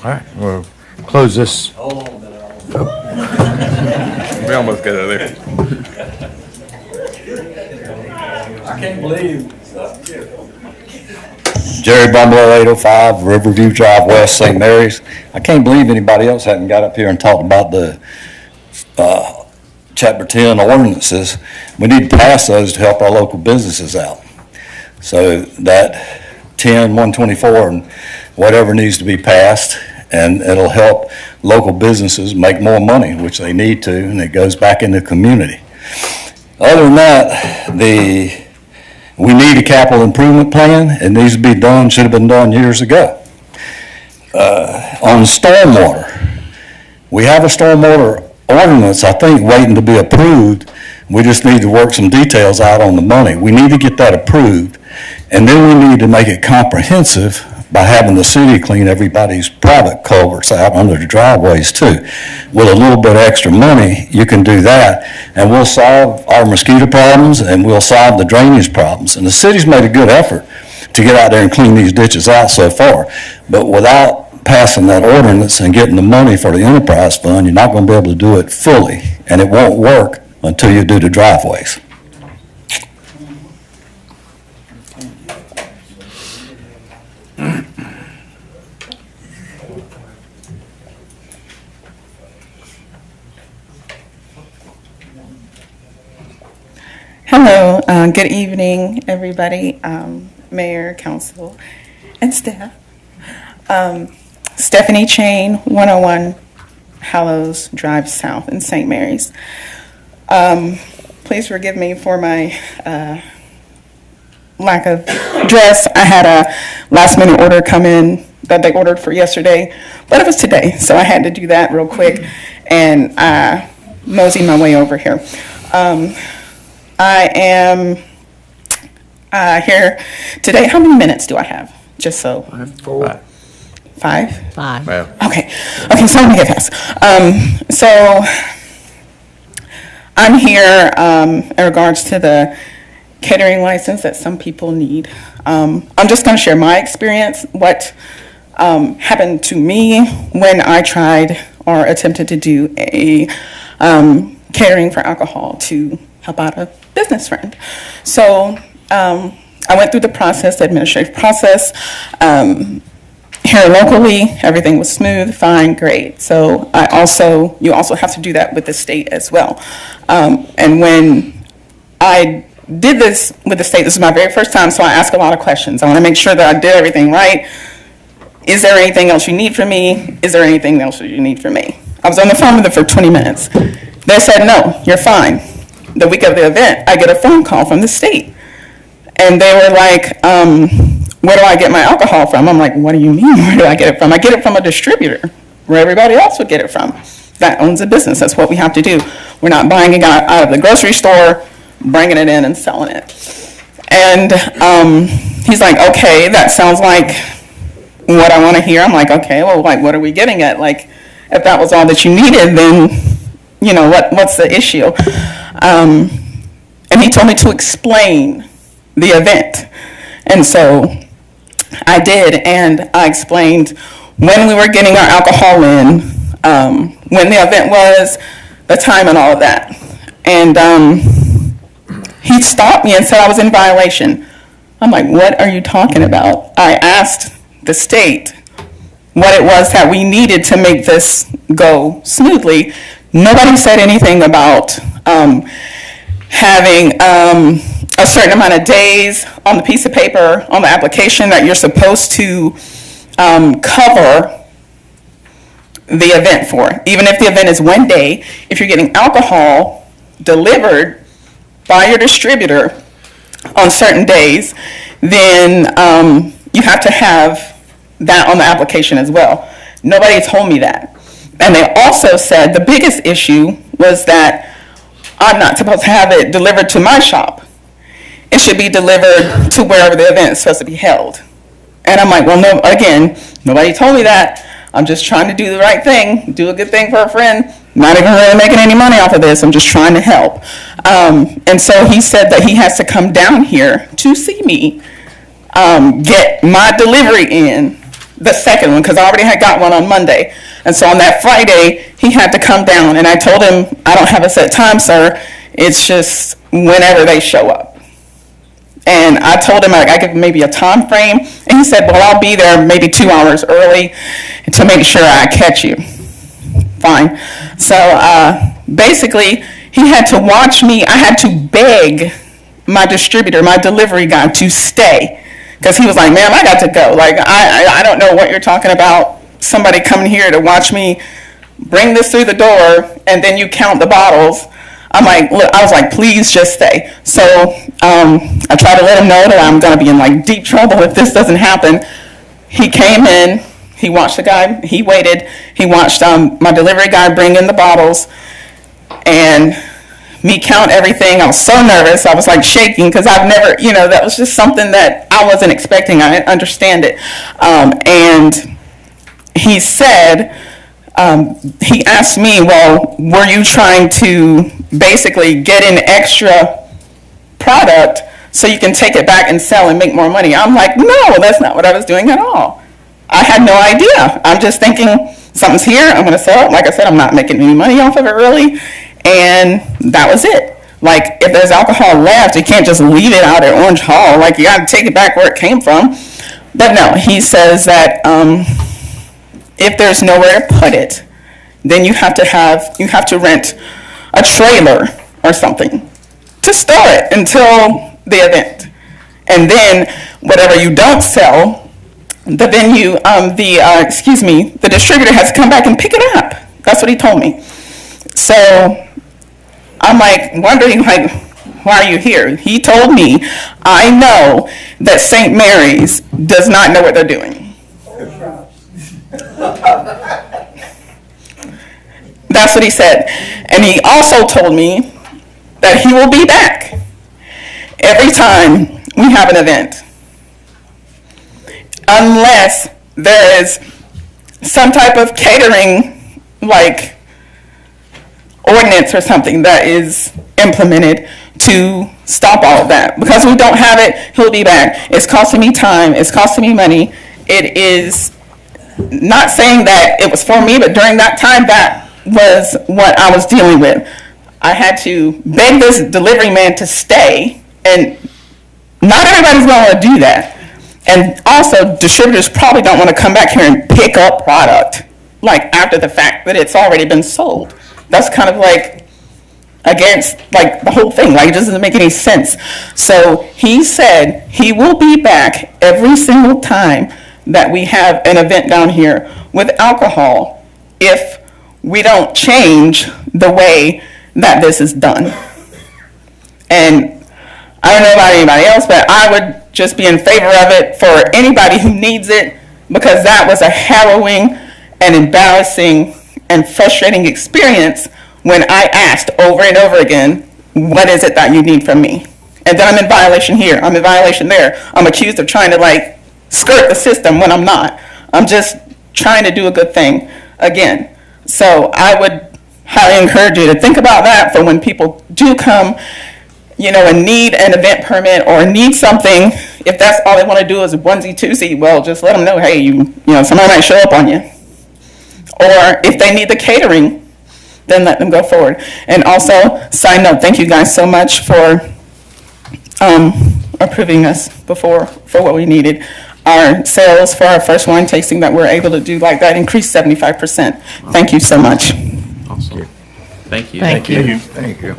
All right. We'll close this. We almost got out of there. I can't believe. Jerry Bumble, 805 Riverview Drive West, St. Mary's. I can't believe anybody else hadn't got up here and talked about the Chapter 10 ordinances. We need to pass those to help our local businesses out. So that 10, 124, and whatever needs to be passed, and it'll help local businesses make more money, which they need to, and it goes back in the community. Other than that, we need a capital improvement plan. It needs to be done, should have been done years ago. On stormwater, we have a stormwater ordinance, I think, waiting to be approved. We just need to work some details out on the money. We need to get that approved, and then we need to make it comprehensive by having the city clean everybody's private culverts out under the driveways too. With a little bit of extra money, you can do that, and we'll solve our mosquito problems, and we'll solve the drainage problems. And the city's made a good effort to get out there and clean these ditches out so far, but without passing that ordinance and getting the money for the enterprise fund, you're not going to be able to do it fully, and it won't work until you do the driveways. Hello, good evening, everybody, Mayor, Council, and staff. Stephanie Chain, 101 Hallows Drive South in St. Mary's. Please forgive me for my lack of dress. I had a last minute order come in that they ordered for yesterday, but it was today, so I had to do that real quick and mosey my way over here. I am here today. How many minutes do I have? Just so. 4. 5? 5. Well, Okay, so I'm gonna get fast. So I'm here in regards to the catering license that some people need. I'm just gonna share my experience, what happened to me when I tried or attempted to do a catering for alcohol to help out a business friend. So I went through the process, the administrative process. Here locally, everything was smooth, fine, great. So you also have to do that with the state as well. And when I did this with the state, this is my very first time, so I ask a lot of questions. I want to make sure that I did everything right. Is there anything else you need from me? Is there anything else you need from me? I was on the phone with them for 20 minutes. They said, no, you're fine. the week of the event, I get a phone call from the state. And they were like, where do I get my alcohol from? I'm like, what do you mean, where do I get it from? I get it from a distributor, where everybody else would get it from. That owns a business. That's what we have to do. We're not buying it out of the grocery store, bringing it in and selling it. And he's like, okay, that sounds like what I want to hear. I'm like, okay, well, like, what are we getting at? Like, if that was all that you needed, then, you know, what's the issue? And he told me to explain the event. And so I did, and I explained when we were getting our alcohol in, when the event was, the time and all of that. And he stopped me and said I was in violation. I'm like, what are you talking about? I asked the state what it was that we needed to make this go smoothly. Nobody said anything about having a certain amount of days on the piece of paper, on the application, that you're supposed to cover the event for. Even if the event is one day, if you're getting alcohol delivered by your distributor on certain days, then you have to have that on the application as well. Nobody told me that. And they also said the biggest issue was that I'm not supposed to have it delivered to my shop. It should be delivered to wherever the event is supposed to be held. And I'm like, well, no, again, nobody told me that. I'm just trying to do the right thing, do a good thing for a friend. Not even really making any money off of this. I'm just trying to help. And so he said that he has to come down here to see me get my delivery in, the second one, because I already had got one on Monday. And so on that Friday, he had to come down. And I told him, I don't have a set time, sir. It's just whenever they show up. And I told him I give maybe a time frame. And he said, well, I'll be there maybe 2 hours early to make sure I catch you. Fine. So basically, he had to watch me. I had to beg my distributor, my delivery guy, to stay. Because he was like, ma'am, I got to go. Like, I don't know what you're talking about. Somebody coming here to watch me bring this through the door, and then you count the bottles. I'm like, look, I was like, please just stay. So I tried to let him know that I'm going to be in like deep trouble if this doesn't happen. He came in, he watched the guy, he waited, he watched my delivery guy bring in the bottles, and me count everything. I was so nervous. I was like shaking because I've never, you know, that was just something that I wasn't expecting. I didn't understand it. And he said, he asked me, well, were you trying to basically get an extra product so you can take it back and sell and make more money? I'm like, no, that's not what I was doing at all. I had no idea. I'm just thinking something's here, I'm going to sell it. Like I said, I'm not making any money off of it really. And that was it. Like, if there's alcohol left, you can't just leave it out at Orange Hall. Like, you got to take it back where it came from. But no, he says that if there's nowhere to put it, then you have to rent a trailer or something to store it until the event. And then whatever you don't sell, the venue, the distributor has to come back and pick it up. That's what he told me. So I'm like wondering, like, why are you here? He told me, I know that St. Mary's does not know what they're doing. That's what he said. And he also told me that he will be back every time we have an event, unless there is some type of catering, like, ordinance or something that is implemented to stop all of that. Because we don't have it, he'll be back. It's costing me time, it's costing me money. It is not saying that it was for me, but during that time, that was what I was dealing with. I had to beg this delivery man to stay, and not everybody's going to do that. And also, distributors probably don't want to come back here and pick up product, like, after the fact that it's already been sold. That's kind of like against, like, the whole thing. Like, it doesn't make any sense. So he said he will be back every single time that we have an event down here with alcohol if we don't change the way that this is done. And I don't know about anybody else, but I would just be in favor of it for anybody who needs it, because that was a harrowing and embarrassing and frustrating experience when I asked over and over again, what is it that you need from me? And then I'm in violation here, I'm in violation there. I'm accused of trying to like skirt the system when I'm not. I'm just trying to do a good thing again. So I would highly encourage you to think about that for when people do come, and need an event permit or need something. If that's all they want to do is onesie twosie, well, just let them know, hey, somebody might show up on you. Or if they need the catering, then let them go forward. And also, side note, thank you guys so much for approving us before for what we needed. Our sales for our first wine tasting that we're able to do like that increased 75%. Thank you so much. Awesome. Thank you. Thank you. Thank you.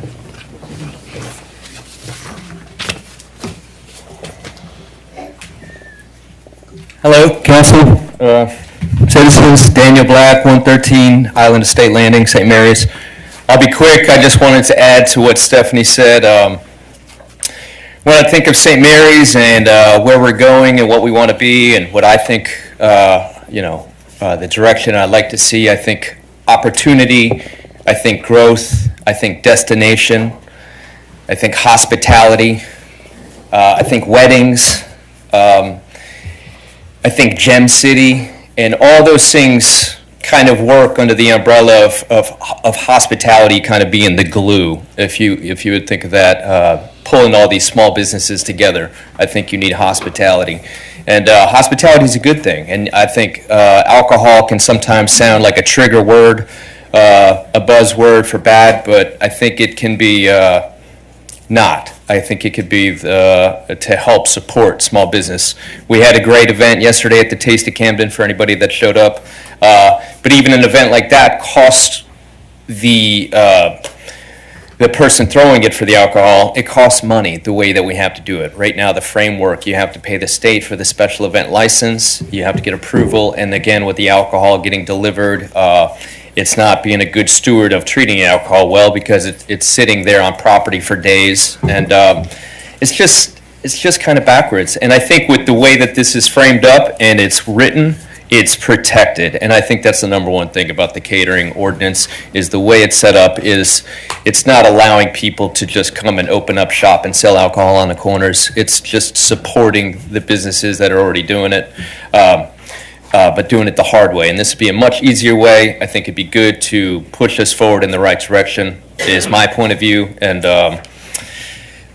Hello, council, citizens, Daniel Black, 113 Island Estate Landing, St. Mary's. I'll be quick. I just wanted to add to what Stephanie said. When I think of St. Mary's and where we're going and what we want to be and what I think, the direction I'd like to see, I think opportunity, I think growth, I think destination, I think hospitality, I think weddings, I think Gem City, and all those things kind of work under the umbrella of hospitality kind of being the glue, if you would think of that, pulling all these small businesses together. I think you need hospitality. And hospitality is a good thing. And I think alcohol can sometimes sound like a trigger word, a buzzword for bad, but I think it can be not. I think it could be to help support small business. We had a great event yesterday at the Taste of Camden for anybody that showed up. But even an event like that costs the person throwing it for the alcohol, it costs money the way that we have to do it. Right now, the framework, you have to pay the state for the special event license, you have to get approval, and again, with the alcohol getting delivered, it's not being a good steward of treating alcohol well because it's sitting there on property for days, and it's just kind of backwards. And I think with the way that this is framed up and it's written, it's protected. And I think that's the number one thing about the catering ordinance is the way it's set up is it's not allowing people to just come and open up shop and sell alcohol on the corners. It's just supporting the businesses that are already doing it. But doing it the hard way. And this would be a much easier way. I think it'd be good to push us forward in the right direction, is my point of view. And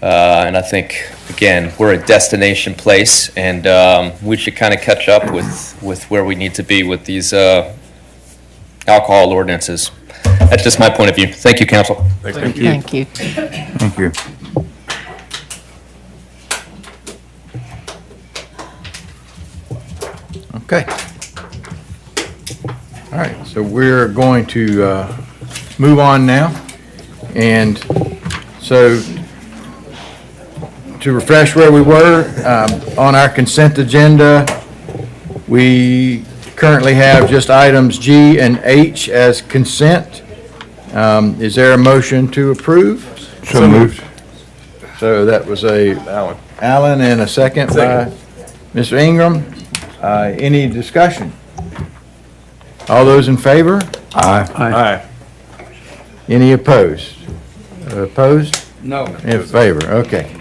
I think, again, we're a destination place, and we should kind of catch up with where we need to be with these alcohol ordinances. That's just my point of view. Thank you, council. Thank you. Thank you. Thank you. Okay. All right, so we're going to move on now. And so to refresh where we were, on our consent agenda, we currently have just items G and H as consent. Is there a motion to approve? So moved. So that was Alan and a second by Mr. Ingram. Any discussion? All those in favor? Aye. Any opposed? Opposed? No. In favor, okay.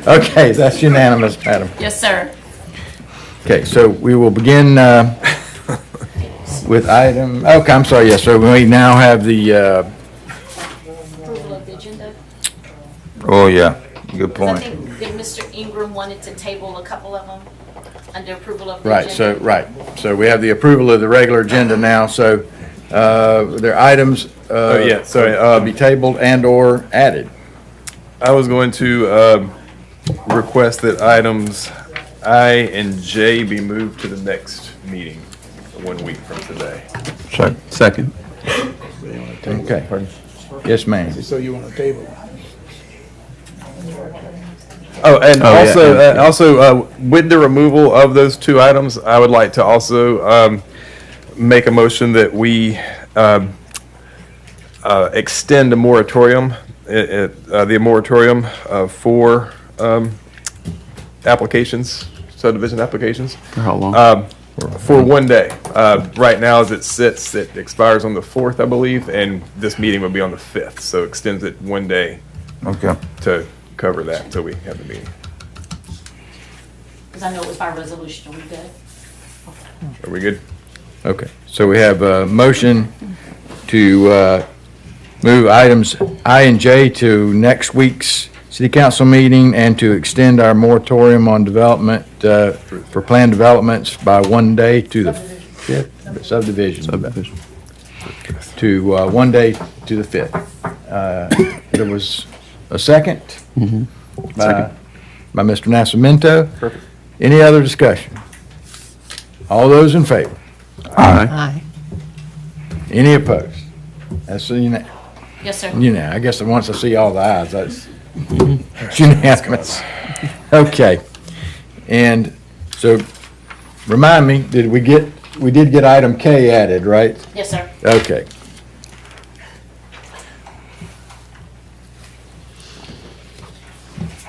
Okay, that's unanimous, madam. Yes, sir. Okay, so we will begin with item, okay, I'm sorry, yes, sir. We now have the, Approval of the agenda. Oh, yeah, good point. I think that Mr. Ingram wanted to table a couple of them under approval of the right, agenda. so we have the approval of the regular agenda now, so there are items be tabled and or added. I was going to request that items I and J be moved to the next meeting 1 week from today. Second. Okay. Yes, ma'am. So you want to table? Oh, and yeah. also with the removal of those two items, I would like to also make a motion that we extend a moratorium the moratorium of 4 applications, subdivision applications. For how long? For 1 day. Right now, as it sits, it expires on the 4th, I believe, and this meeting will be on the 5th, so extends it 1 day. Okay. To cover that until we have the meeting. Because I know it was by resolution. Are we good? Are we good? Okay, so we have a motion to move items I and J to next week's city council meeting and to extend our moratorium on development, for planned developments by 1 day to the 5th, subdivision. To 1 day to the 5th. There was a second? By Mr. Nascimento. Perfect. Any other discussion? All those in favor? Aye. Any opposed? That's unanimous. Yes, sir. I guess once I see all the ayes, that's it's unanimous. Okay. And so, remind me, we did get item K added, right? Yes, sir. Okay.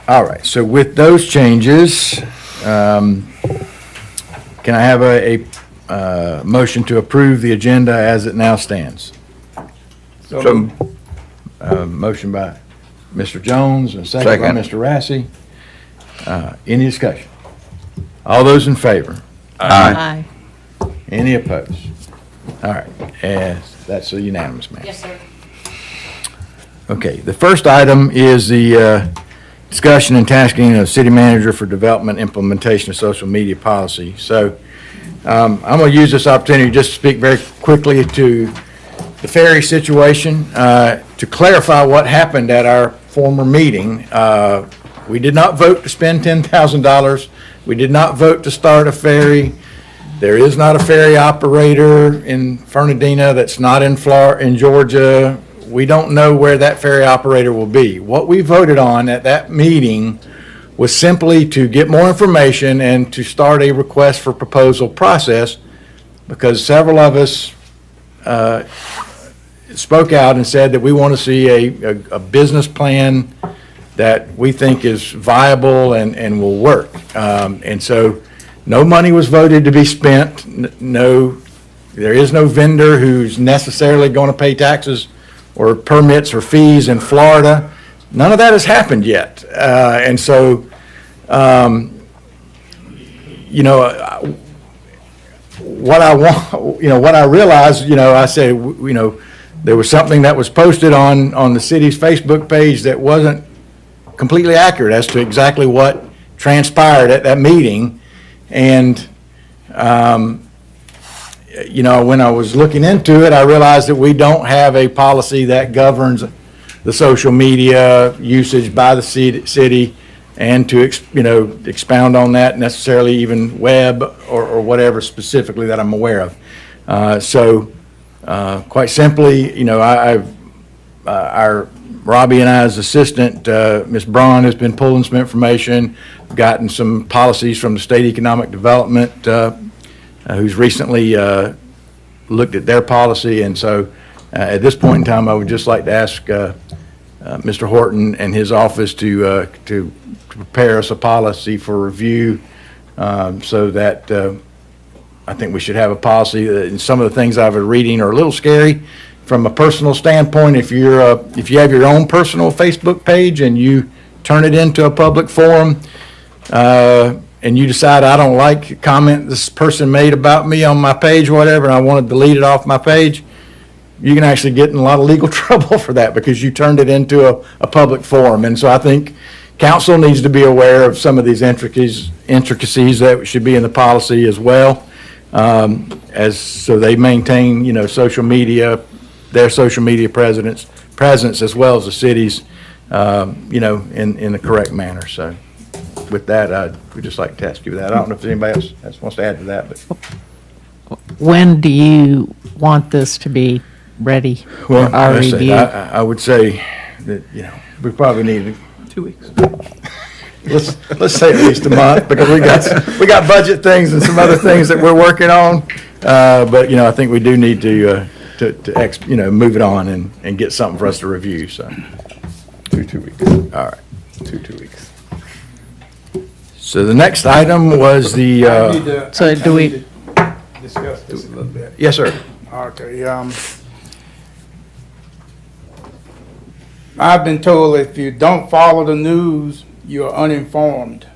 All right, so with those changes, can I have a motion to approve the agenda as it now stands? So, Motion by Mr. Jones and second by Mr. Rassi. Any discussion? All those in favor? Aye. Any opposed? All right, that's a unanimous, ma'am. Yes, sir. Okay, the first item is the discussion and tasking of city manager for development implementation of social media policy. So I'm going to use this opportunity just to speak very quickly to the ferry situation. To clarify what happened at our former meeting, we did not vote to spend $10,000. We did not vote to start a ferry. There is not a ferry operator in Fernandina that's not in Georgia. We don't know where that ferry operator will be. What we voted on at that meeting was simply to get more information and to start a request for proposal process, because several of us spoke out and said that we want to see a business plan that we think is viable and will work. And so no money was voted to be spent. There is no vendor who's necessarily going to pay taxes or permits or fees in Florida. None of that has happened yet. And so, what I want, what I realized, I said, there was something that was posted on the city's Facebook page that wasn't completely accurate as to exactly what transpired at that meeting. And, when I was looking into it, I realized that we don't have a policy that governs the social media usage by the city, and to, expound on that necessarily even web or whatever specifically that I'm aware of. Quite simply, Robbie and I's assistant, Ms. Braun, has been pulling some information, gotten some policies from the State Economic Development, who's recently looked at their policy. And so at this point in time, I would just like to ask Mr. Horton and his office to prepare us a policy for review, so that I think we should have a policy. And some of the things I've been reading are a little scary from a personal standpoint. If you have your own personal Facebook page and you turn it into a public forum, and you decide, I don't like a comment this person made about me on my page or whatever, and I want to delete it off my page, you can actually get in a lot of legal trouble for that, because you turned it into a public forum. And so I think council needs to be aware of some of these intricacies that should be in the policy as well, so they maintain, social media, their social media presence as well as the city's, in the correct manner. So with that, we'd just like to ask you that. I don't know if anybody else wants to add to that, but. When do you want this to be ready for our review? I would say that, we probably need 2 weeks. Let's say at least a month, because we got budget things and some other things that we're working on. But I think we do need to move it on and get something for us to review. So 2 weeks. All right. 2 weeks. So the next item was I need the, to- So I do we- need to discuss this a little bit. yes, sir. Okay, I've been told if you don't follow the news, you're uninformed.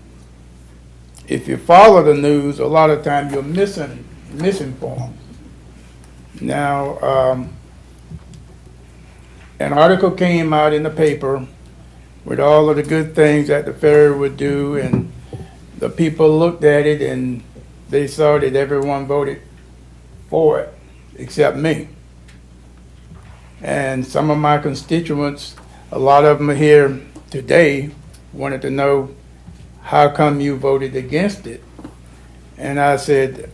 If you follow the news, a lot of times you're misinformed. Now, an article came out in the paper with all of the good things that the ferry would do, and the people looked at it and they saw that everyone voted for it, except me. And some of my constituents, a lot of them are here today, wanted to know, how come you voted against it? And I said,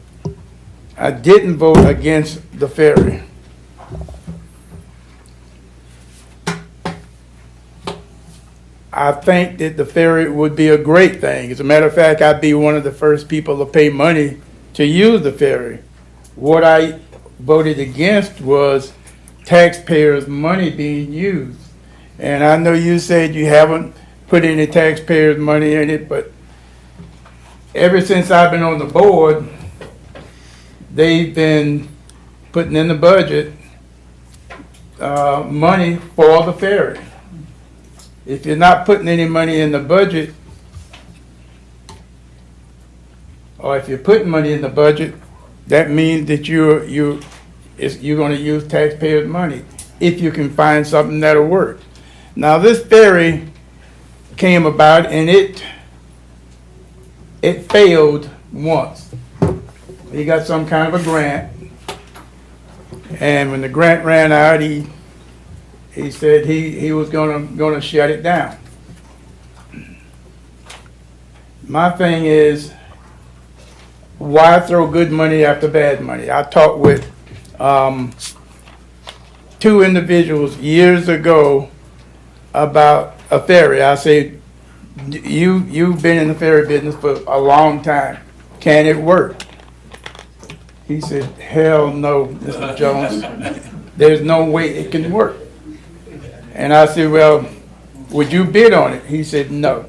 I didn't vote against the ferry. I think that the ferry would be a great thing. As a matter of fact, I'd be one of the first people to pay money to use the ferry. What I voted against was taxpayers' money being used. And I know you said you haven't put any taxpayers' money in it, but ever since I've been on the board, they've been putting in the budget money for the ferry. If you're not putting any money in the budget, or if you're putting money in the budget, that means that you're going to use taxpayers' money if you can find something that'll work. Now, this ferry came about and it failed once. He got some kind of a grant, and when the grant ran out, he said he was gonna shut it down. My thing is, why throw good money after bad money? I talked with two individuals years ago about a ferry. I said, you've been in the ferry business for a long time. Can it work? He said, hell no, Mr. Jones. There's no way it can work. And I said, well, would you bid on it? He said, no.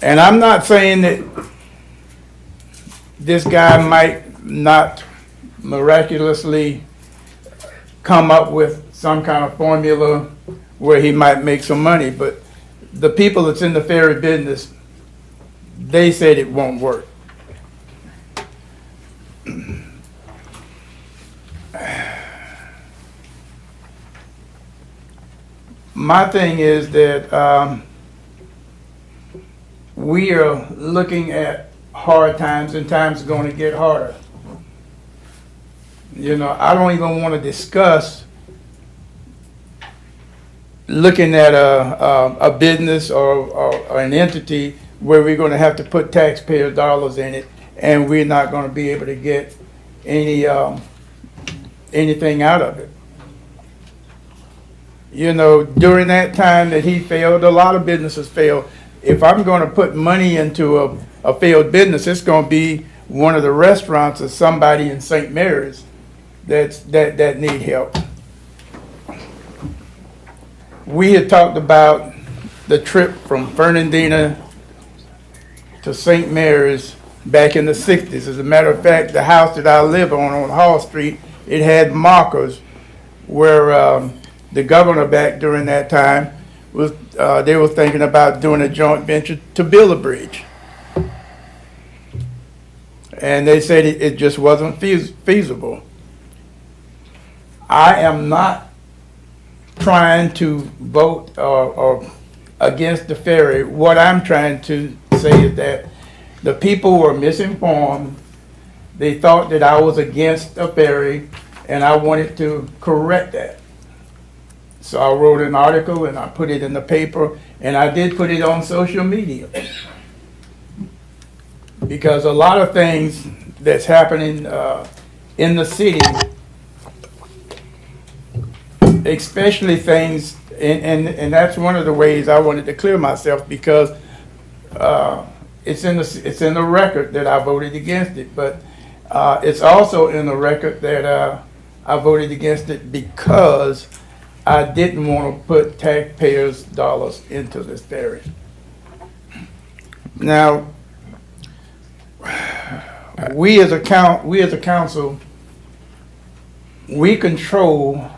And I'm not saying that this guy might not miraculously come up with some kind of formula where he might make some money, but the people that's in the ferry business, they said it won't work. My thing is that we are looking at hard times, and times are going to get harder. You know, I don't even want to discuss looking at a business or an entity where we're going to have to put taxpayer dollars in it, and we're not going to be able to get any anything out of it. You know, during that time that he failed, a lot of businesses failed. If I'm going to put money into a failed business, it's going to be one of the restaurants or somebody in St. Mary's that need help. We had talked about the trip from Fernandina to St. Mary's back in the 60s. As a matter of fact, the house that I live on Hall Street, it had markers where the governor back during that time was, they were thinking about doing a joint venture to build a bridge. And they said it just wasn't feasible. I am not trying to vote or against the ferry. What I'm trying to say is that the people were misinformed. They thought that I was against the ferry, and I wanted to correct that. So I wrote an article and I put it in the paper, and I did put it on social media. Because a lot of things that's happening in the city, especially things, and that's one of the ways I wanted to clear myself, because it's in the record that I voted against it, but it's also in the record that I voted against it because I didn't want to put taxpayers' dollars into this ferry. Now, we as a council, we control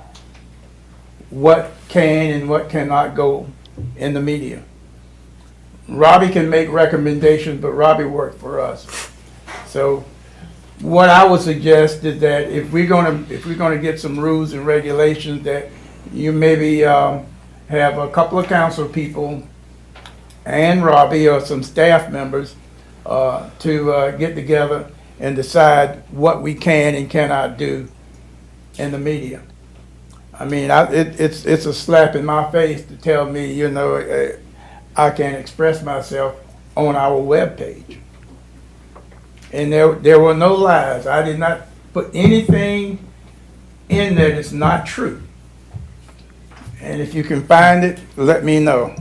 what can and what cannot go in the media. Robbie can make recommendations, but Robbie worked for us. So what I would suggest is that if we're gonna get some rules and regulations, that you maybe have a couple of council people and Robbie or some staff members to get together and decide what we can and cannot do in the media. I mean, it's a slap in my face to tell me, you know, I can't express myself on our webpage. And there were no lies. I did not put anything in there that's not true. And if you can find it, let me know,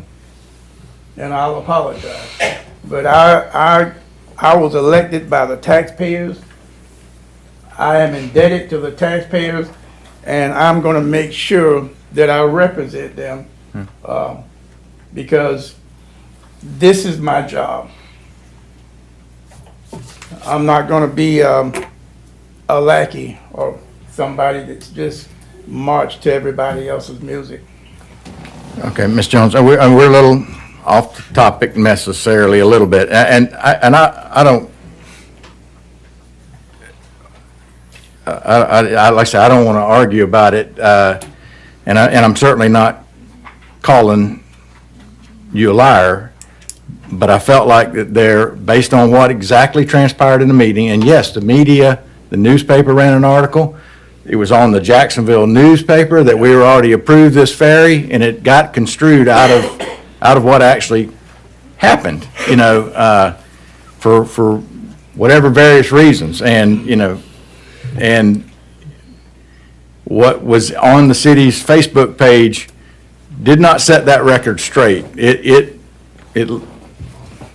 and I'll apologize. But I was elected by the taxpayers. I am indebted to the taxpayers, and I'm going to make sure that I represent them because this is my job. I'm not going to be a lackey or somebody that's just marched to everybody else's music. Okay, Ms. Jones, we're a little off the topic necessarily a little bit, and I don't. Like I say, I don't want to argue about it, and I'm certainly not calling you a liar, but I felt like that there, based on what exactly transpired in the meeting, and yes, the media, the newspaper ran an article. It was on the Jacksonville newspaper that we were already approved this ferry, and it got construed out of what actually happened, you know, for whatever various reasons, and you know. And what was on the city's Facebook page did not set that record straight. It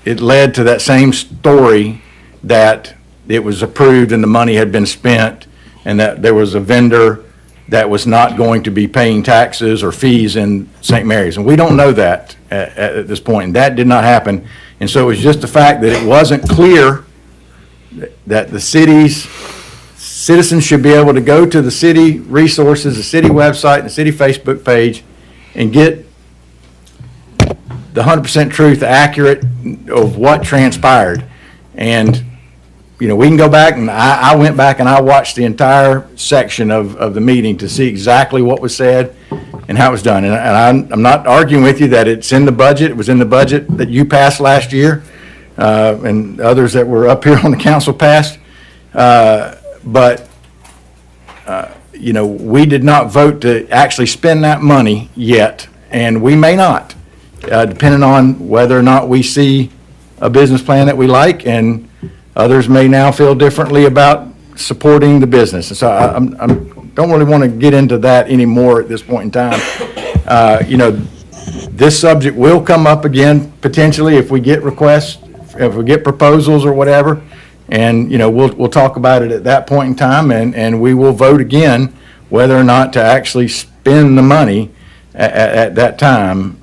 led to that same story that it was approved and the money had been spent, and that there was a vendor that was not going to be paying taxes or fees in St. Mary's. And we don't know that at this point, and that did not happen. And so it was just the fact that it wasn't clear that the city's citizens should be able to go to the city resources, the city website, the city Facebook page, and get the 100% truth, accurate of what transpired. And, you know, we can go back, and I went back and I watched the entire section of the meeting to see exactly what was said and how it was done. And I'm not arguing with you that it's in the budget. It was in the budget that you passed last year, and others that were up here on the council passed. But, you know, we did not vote to actually spend that money yet, and we may not, depending on whether or not we see a business plan that we like, and others may now feel differently about supporting the business. And so I don't really want to get into that anymore at this point in time. You know, this subject will come up again potentially if we get requests, if we get proposals or whatever. And, you know, we'll talk about it at that point in time, and we will vote again whether or not to actually spend the money at that time.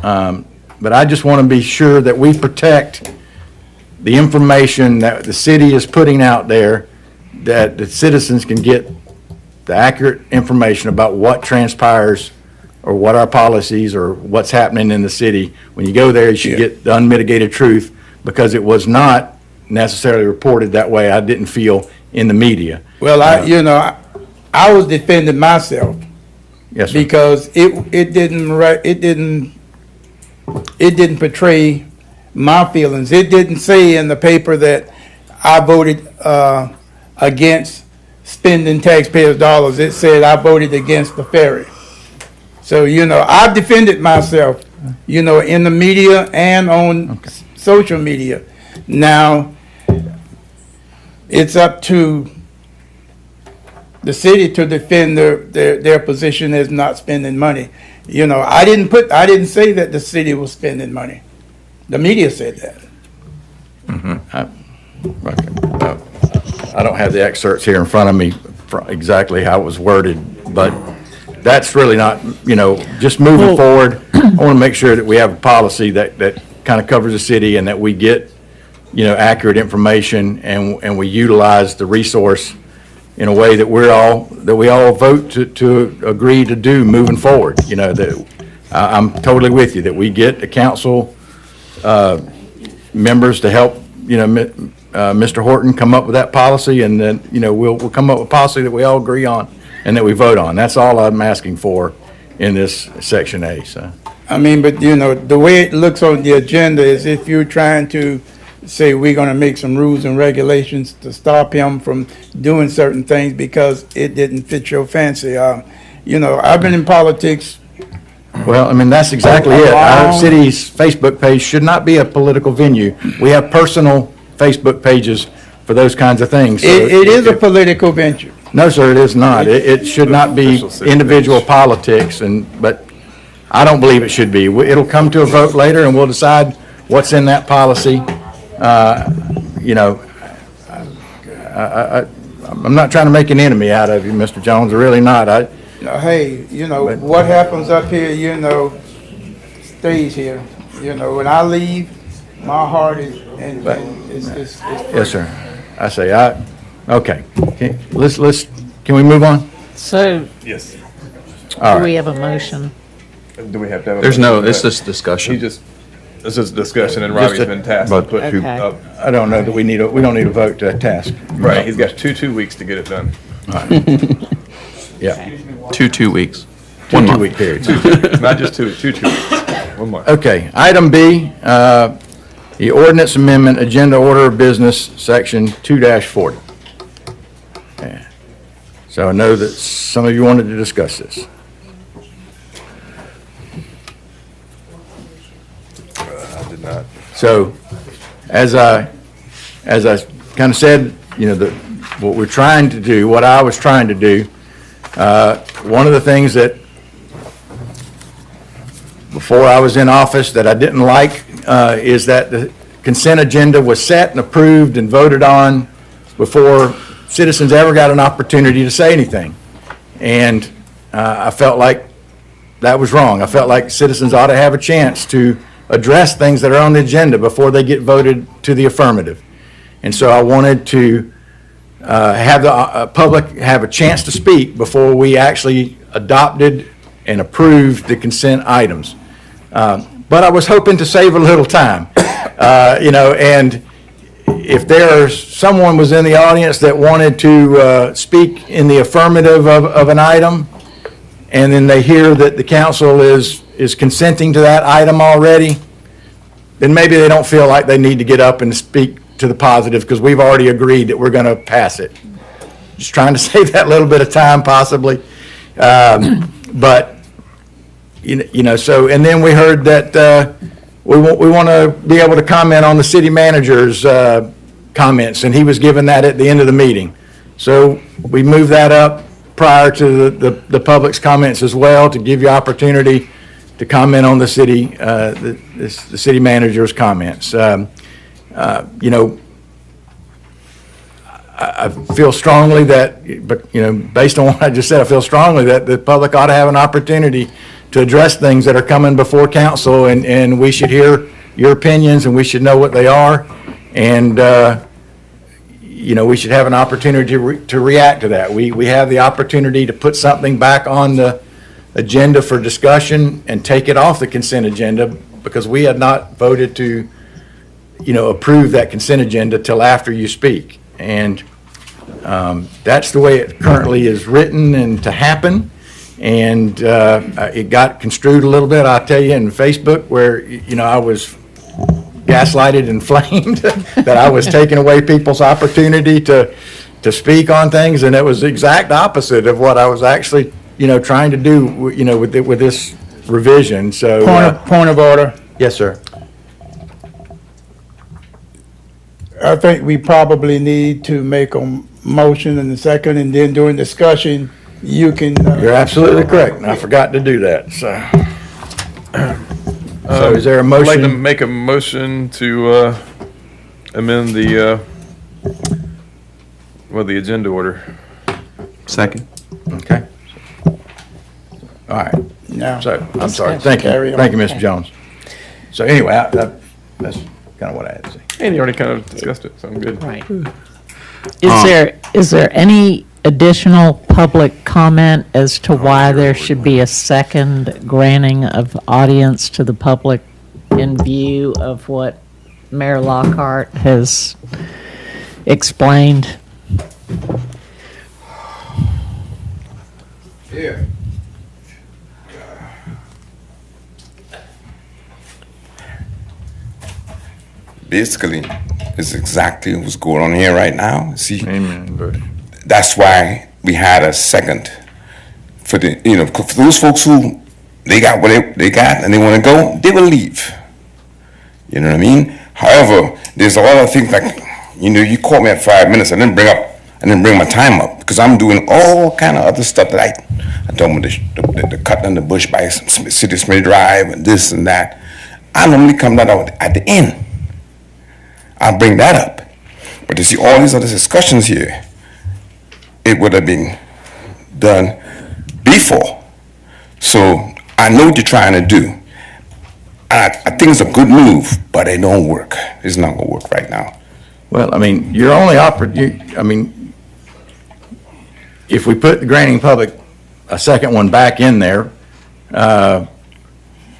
But I just want to be sure that we protect the information that the city is putting out there, that the citizens can get the accurate information about what transpires or what our policies or what's happening in the city. When you go there, you should get the unmitigated truth, because it was not necessarily reported that way, I didn't feel, in the media. Well, I was defending myself. Yes, sir. Because it didn't portray my feelings. It didn't say in the paper that I voted against spending taxpayers' dollars. It said I voted against the ferry. So, you know, I defended myself, you know, in the media and on social media. Now, it's up to the city to defend their position as not spending money. You know, I didn't say that the city was spending money. The media said that. I don't have the excerpts here in front of me for exactly how it was worded, but that's really not, just moving forward. I want to make sure that we have a policy that kind of covers the city and that we get, accurate information and we utilize the resource in a way that we all vote to agree to do moving forward. That I'm totally with you, that we get the council members to help, Mr. Horton come up with that policy, and then, we'll come up with a policy that we all agree on and that we vote on. That's all I'm asking for in this Section A, so. I mean, but the way it looks on the agenda is if you're trying to say we're gonna make some rules and regulations to stop him from doing certain things because it didn't fit your fancy. I've been in politics. Well, I mean, that's exactly it. Our city's Facebook page should not be a political venue. We have personal Facebook pages for those kinds of things. So It is a political venture. No, sir, it is not. It should not be individual politics, but I don't believe it should be. It'll come to a vote later, and we'll decide what's in that policy. I'm not trying to make an enemy out of you, Mr. Jones, really not. Hey, what happens up here, stays here. When I leave, my heart is, Yes, sir. Okay. Can we move on? So, Yes. All do we right. have a motion? Do we have to have a? There's motion no, for it's that? just discussion. This is discussion, and Just Robbie's a- been tasked to put two Okay. up. I don't know that we don't need a vote to task. Right, he's got two weeks to get it done. Yeah. 2 weeks. 1 month. week period. Not just two weeks. One more. Okay, item B, the ordinance amendment, agenda order of business, section 2-40. Yeah. So I know that some of you wanted to discuss this. I did not. So, as I kind of said, what we're trying to do, what I was trying to do, one of the things that before I was in office that I didn't like is that the consent agenda was set and approved and voted on before citizens ever got an opportunity to say anything. And I felt like that was wrong. I felt like citizens ought to have a chance to address things that are on the agenda before they get voted to the affirmative. And so I wanted to have the public have a chance to speak before we actually adopted and approved the consent items. But I was hoping to save a little time, and if someone was in the audience that wanted to speak in the affirmative of an item, and then they hear that the council is consenting to that item already, then maybe they don't feel like they need to get up and speak to the positive because we've already agreed that we're going to pass it. Just trying to save that little bit of time possibly. But, so, and then we heard that we want to be able to comment on the city manager's comments, and he was given that at the end of the meeting. So we moved that up prior to the public's comments as well, to give you opportunity to comment on the city, the city manager's comments. I feel strongly that, based on what I just said, I feel strongly that the public ought to have an opportunity to address things that are coming before council, and we should hear your opinions, and we should know what they are, and, we should have an opportunity to react to that. We have the opportunity to put something back on the agenda for discussion and take it off the consent agenda, because we had not voted to, approve that consent agenda till after you speak. And that's the way it currently is written and to happen. And it got construed a little bit, I'll tell you, in Facebook, where, I was gaslighted and flamed, that I was taking away people's opportunity to speak on things, and it was the exact opposite of what I was actually, trying to do, with this revision, so. Point of order. Yes, sir. I think we probably need to make a motion in a second, and then during discussion, you can. You're absolutely correct, and I forgot to do that, so. So is there a motion? I'd like to make a motion to amend the agenda order. Second. Okay. All right. No. So, I'm sorry. Thank you. Carry on. Thank you, Mr. Jones. So anyway, that's kind of what I had to say. And you already kind of discussed it, so I'm good. Right. Is there any additional public comment as to why there should be a second granting of audience to the public in view of what Mayor Lockhart has explained? Yeah. Basically, it's exactly what's going on here right now. See, that's why we had a second for the, for those folks who they got what they got and they want to go, they will leave. You know what I mean? However, there's a lot of things like, you caught me at 5 minutes. I didn't bring my time up because I'm doing all kind of other stuff that I told them the cutting in the bush by City Smith Drive and this and that. I normally come down at the end. I'll bring that up. But to see all these other discussions here, it would have been done before. So I know what you're trying to do. I think it's a good move, but it don't work. It's not going to work right now. Well, I mean, you're only if we put the granting public a second one back in there,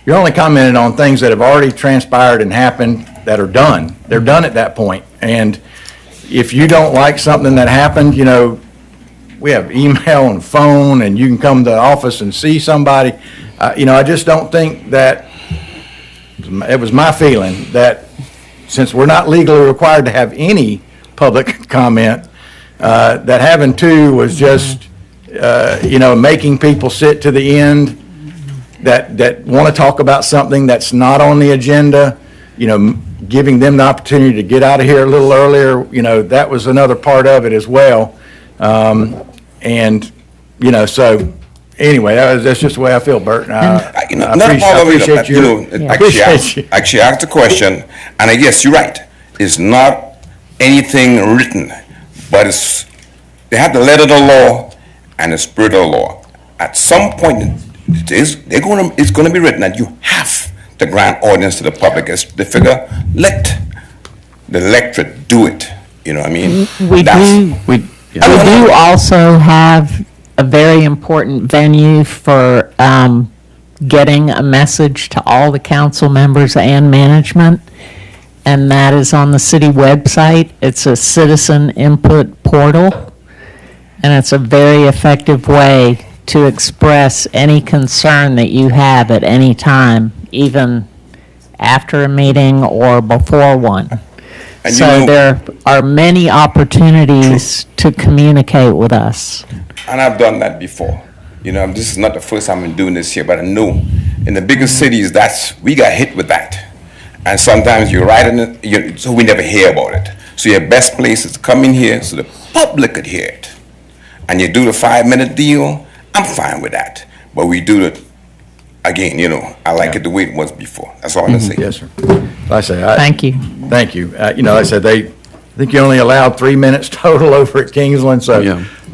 you're only commenting on things that have already transpired and happened that are done. They're done at that point. And if you don't like something that happened, we have email and phone, and you can come to the office and see somebody. I just don't think that, it was my feeling that since we're not legally required to have any public comment, that having two was just, making people sit to the end that want to talk about something that's not on the agenda, giving them the opportunity to get out of here a little earlier, that was another part of it as well. So anyway, that's just the way I feel, Bert. I appreciate you. Actually asked the question, and I guess you're right. It's not anything written, but they have the letter of the law and the spirit of the law. At some point, it's going to be written that you have to grant audience to the public. As they figure, let the electorate do it. You know what I mean? We do also have a very important venue for getting a message to all the council members and management, and that is on the city website. It's a citizen input portal, and it's a very effective way to express any concern that you have at any time, even after a meeting or before one. And so there are many opportunities to communicate with us. And I've done that before. This is not the first time I'm doing this here, but I know in the biggest cities, we got hit with that. And sometimes you're right in it, so we never hear about it. So your best place is to come in here so the public could hear it. And you do the 5-minute deal, I'm fine with that. But we do it, again, I like it the way it was before. That's all I'm going to say. Yes, sir. I say, thank you. Thank you. Like I said, I think you only allowed 3 minutes total over at Kingsland, so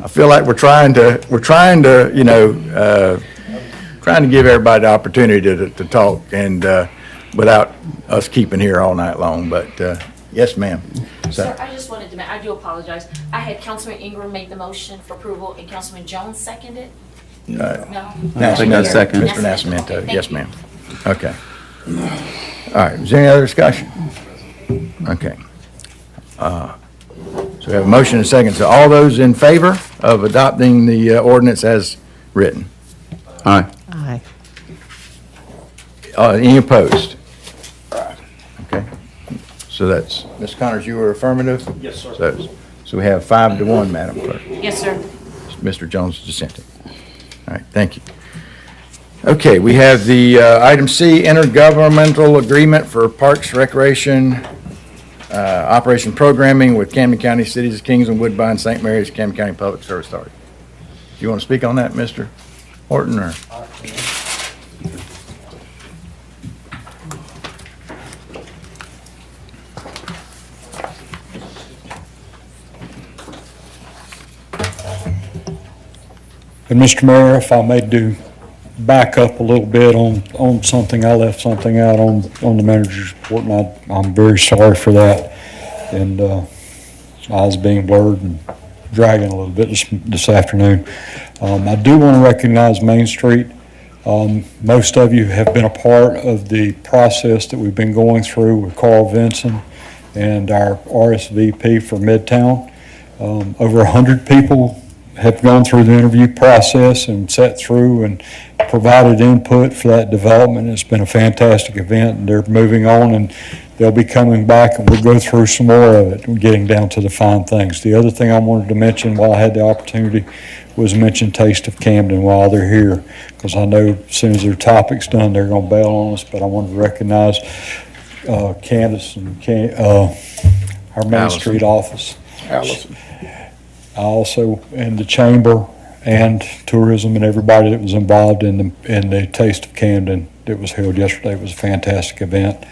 I feel like we're trying to give everybody the opportunity to talk and without us keeping here all night long. But yes, ma'am. Sir, I just wanted to, I do apologize. I had Councilman Ingram make the motion for approval and Councilman Jones seconded. No? Second. Mr. Nascimento, yes, ma'am. Okay. All right, is there any other discussion? Okay. So we have a motion and a second. So all those in favor of adopting the ordinance as written? Aye. Aye. Any opposed? Okay. So that's, Ms. Connors, you were affirmative? Yes, sir. So we have 5-1, Madam Clerk. Yes, sir. Mr. Jones dissenting. All right, thank you. Okay, we have the item C, intergovernmental agreement for Parks, Recreation, Operation Programming with Camden County Cities of Kingsland, Woodbine, St. Mary's, Camden County Public Service Authority. Do you want to speak on that, Mr. Horton, or? But Mr. Mayor, if I may do back up a little bit on something. I left something out on the manager's report, and I'm very sorry for that. And eyes being blurred and dragging a little bit this afternoon. I do want to recognize Main Street. Most of you have been a part of the process that we've been going through with Carl Vinson and our RSVP for Midtown. Over 100 people have gone through the interview process and sat through and provided input for that development. It's been a fantastic event, and they're moving on, and they'll be coming back, and we'll go through some more of it, getting down to the fine things. The other thing I wanted to mention while I had the opportunity was mention Taste of Camden while they're here, because I know as soon as their topic's done, they're going to bail on us, but I wanted to recognize Candace and our Main Street office. Allison. Also, in the chamber and tourism and everybody that was involved in the Taste of Camden that was held yesterday. It was a fantastic event.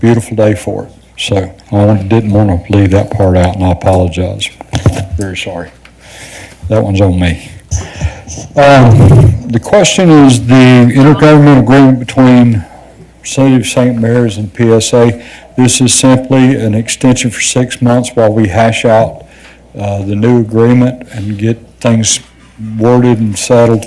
Beautiful day for it. So I didn't want to leave that part out, and I apologize. Very sorry. That one's on me. The question is the intergovernmental agreement between City of St. Mary's and PSA. This is simply an extension for 6 months while we hash out the new agreement and get things worded and settled.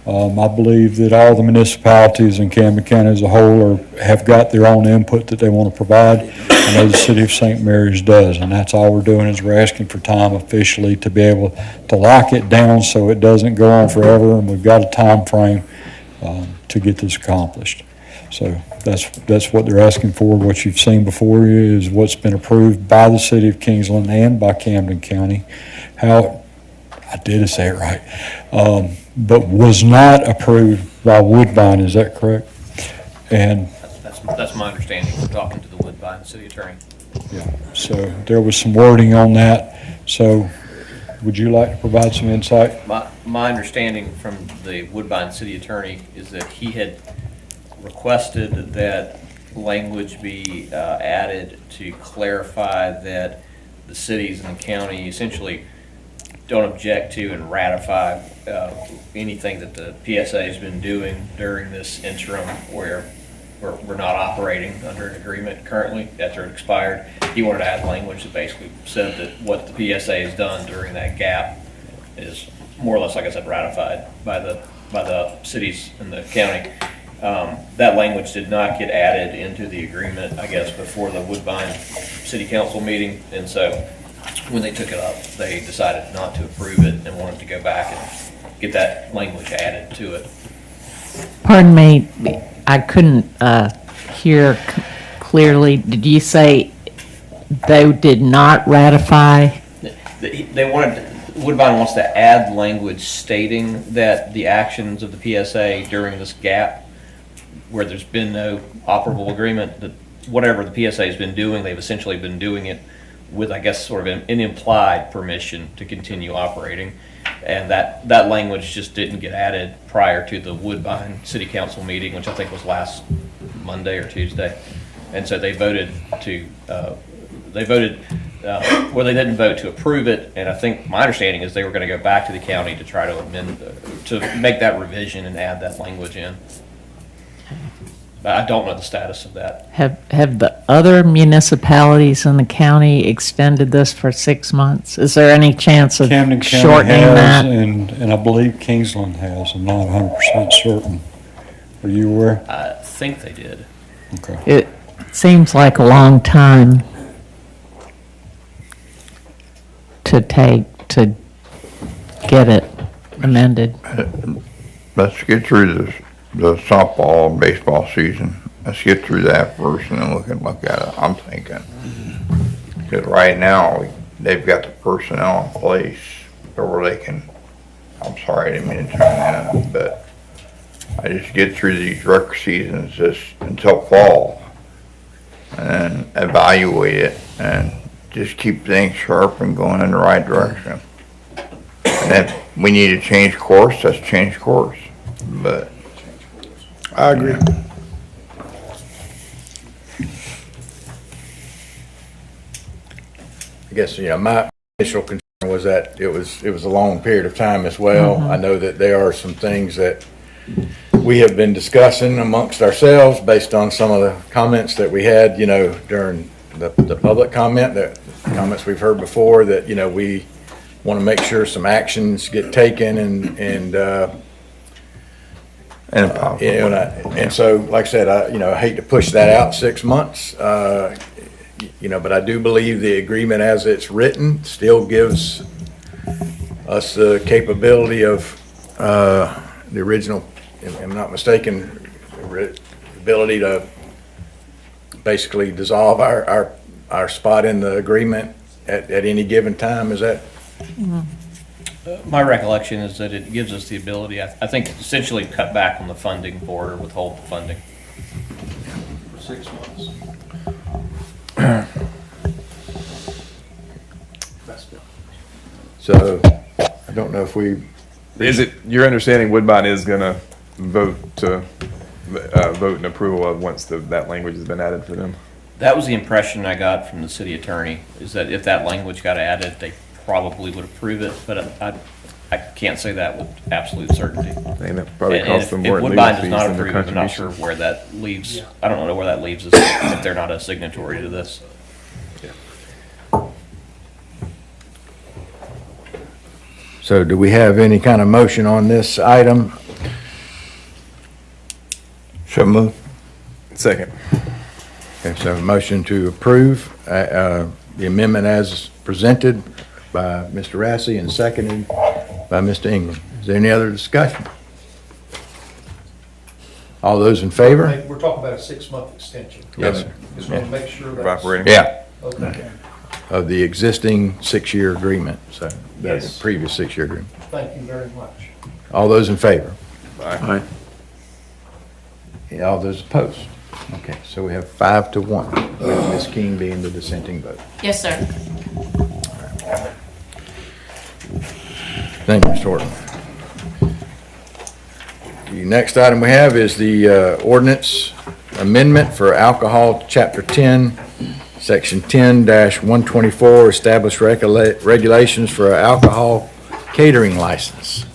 I believe that all the municipalities in Camden County as a whole have got their own input that they want to provide. I know the City of St. Mary's does, and that's all we're doing is we're asking for time officially to be able to lock it down so it doesn't go on forever, and we've got a time frame to get this accomplished. So that's what they're asking for. What you've seen before you is what's been approved by the City of Kingsland and by Camden County. I did say it right, but was not approved by Woodbine, is that correct? And That's my understanding from talking to the Woodbine city attorney. yeah, so there was some wording on that. So would you like to provide some insight? My understanding from the Woodbine city attorney is that he had requested that language be added to clarify that the cities and the county essentially don't object to and ratify anything that the PSA has been doing during this interim where we're not operating under an agreement currently after it expired. He wanted to add language that basically said that what the PSA has done during that gap is more or less, like I said, ratified by the cities and the county. That language did not get added into the agreement, I guess, before the Woodbine City Council meeting, and so when they took it up, they decided not to approve it and wanted to go back and get that language added to it. Pardon me, I couldn't hear clearly. Did you say they did not ratify? They wanted, Woodbine wants to add language stating that the actions of the PSA during this gap where there's been no operable agreement, that whatever the PSA has been doing, they've essentially been doing it with, I guess, sort of an implied permission to continue operating. And that language just didn't get added prior to the Woodbine City Council meeting, which I think was last Monday or Tuesday. And so they voted to, well, they didn't vote to approve it. And I think my understanding is they were going to go back to the county to try to amend, to make that revision and add that language in. I don't know the status of that. Have the other municipalities in the county extended this for 6 months? Is there any chance of Camden County shortening has, that? and I believe Kingsland has. I'm not 100% certain. Are you aware? I think they did. Okay. It seems like a long time to take to get it amended. Let's get through the softball and baseball season. Let's get through that first and then we can look at it, I'm thinking. Because right now, they've got the personnel in place where they can, I'm sorry, I didn't mean to turn in, but I just get through these rec seasons just until fall and then evaluate it and just keep things sharp and going in the right direction. And if we need to change course, let's change course. But I agree. I guess, my initial concern was that it was a long period of time as well. I know that there are some things that we have been discussing amongst ourselves based on some of the comments that we had, during the public comment, the comments we've heard before, that, we want to make sure some actions get taken and so, like I said, I hate to push that out 6 months, but I do believe the agreement as it's written still gives us the capability of the original, if I'm not mistaken, ability to basically dissolve our spot in the agreement at any given time. Is that? My recollection is that it gives us the ability, I think, essentially cut back on the funding for it or withhold funding. For 6 months. So, I don't know if we... Is it your understanding Woodbine is going to vote in approval of once that language has been added for them? That was the impression I got from the city attorney, is that if that language got added, they probably would approve it, but I can't say that with absolute certainty. And that probably costs them if more in legal Woodbine does fees not than the approve it, I'm not sure contributions. where that leaves. I don't know where that leaves us if they're not a signatory to this. So do we have any kind of motion on this item? So move. Second. Okay, so a motion to approve the amendment as presented by Mr. Rassy and seconded by Mr. Ingram. Is there any other discussion? All those in favor? We're talking about a 6-month extension. Yes, sir. Just want to make sure Of that's. operating. Yeah. Okay. Of the existing 6-year agreement, so that's Yes. the previous 6-year agreement. Thank you very much. All those in favor? Aye. All those opposed? Okay, so we have 5-1, with Ms. King being the dissenting vote. Yes, sir. Thank you, Mr. Horton. The next item we have is the ordinance amendment for alcohol, Chapter 10, Section 10-124, establish regulations for an alcohol catering license.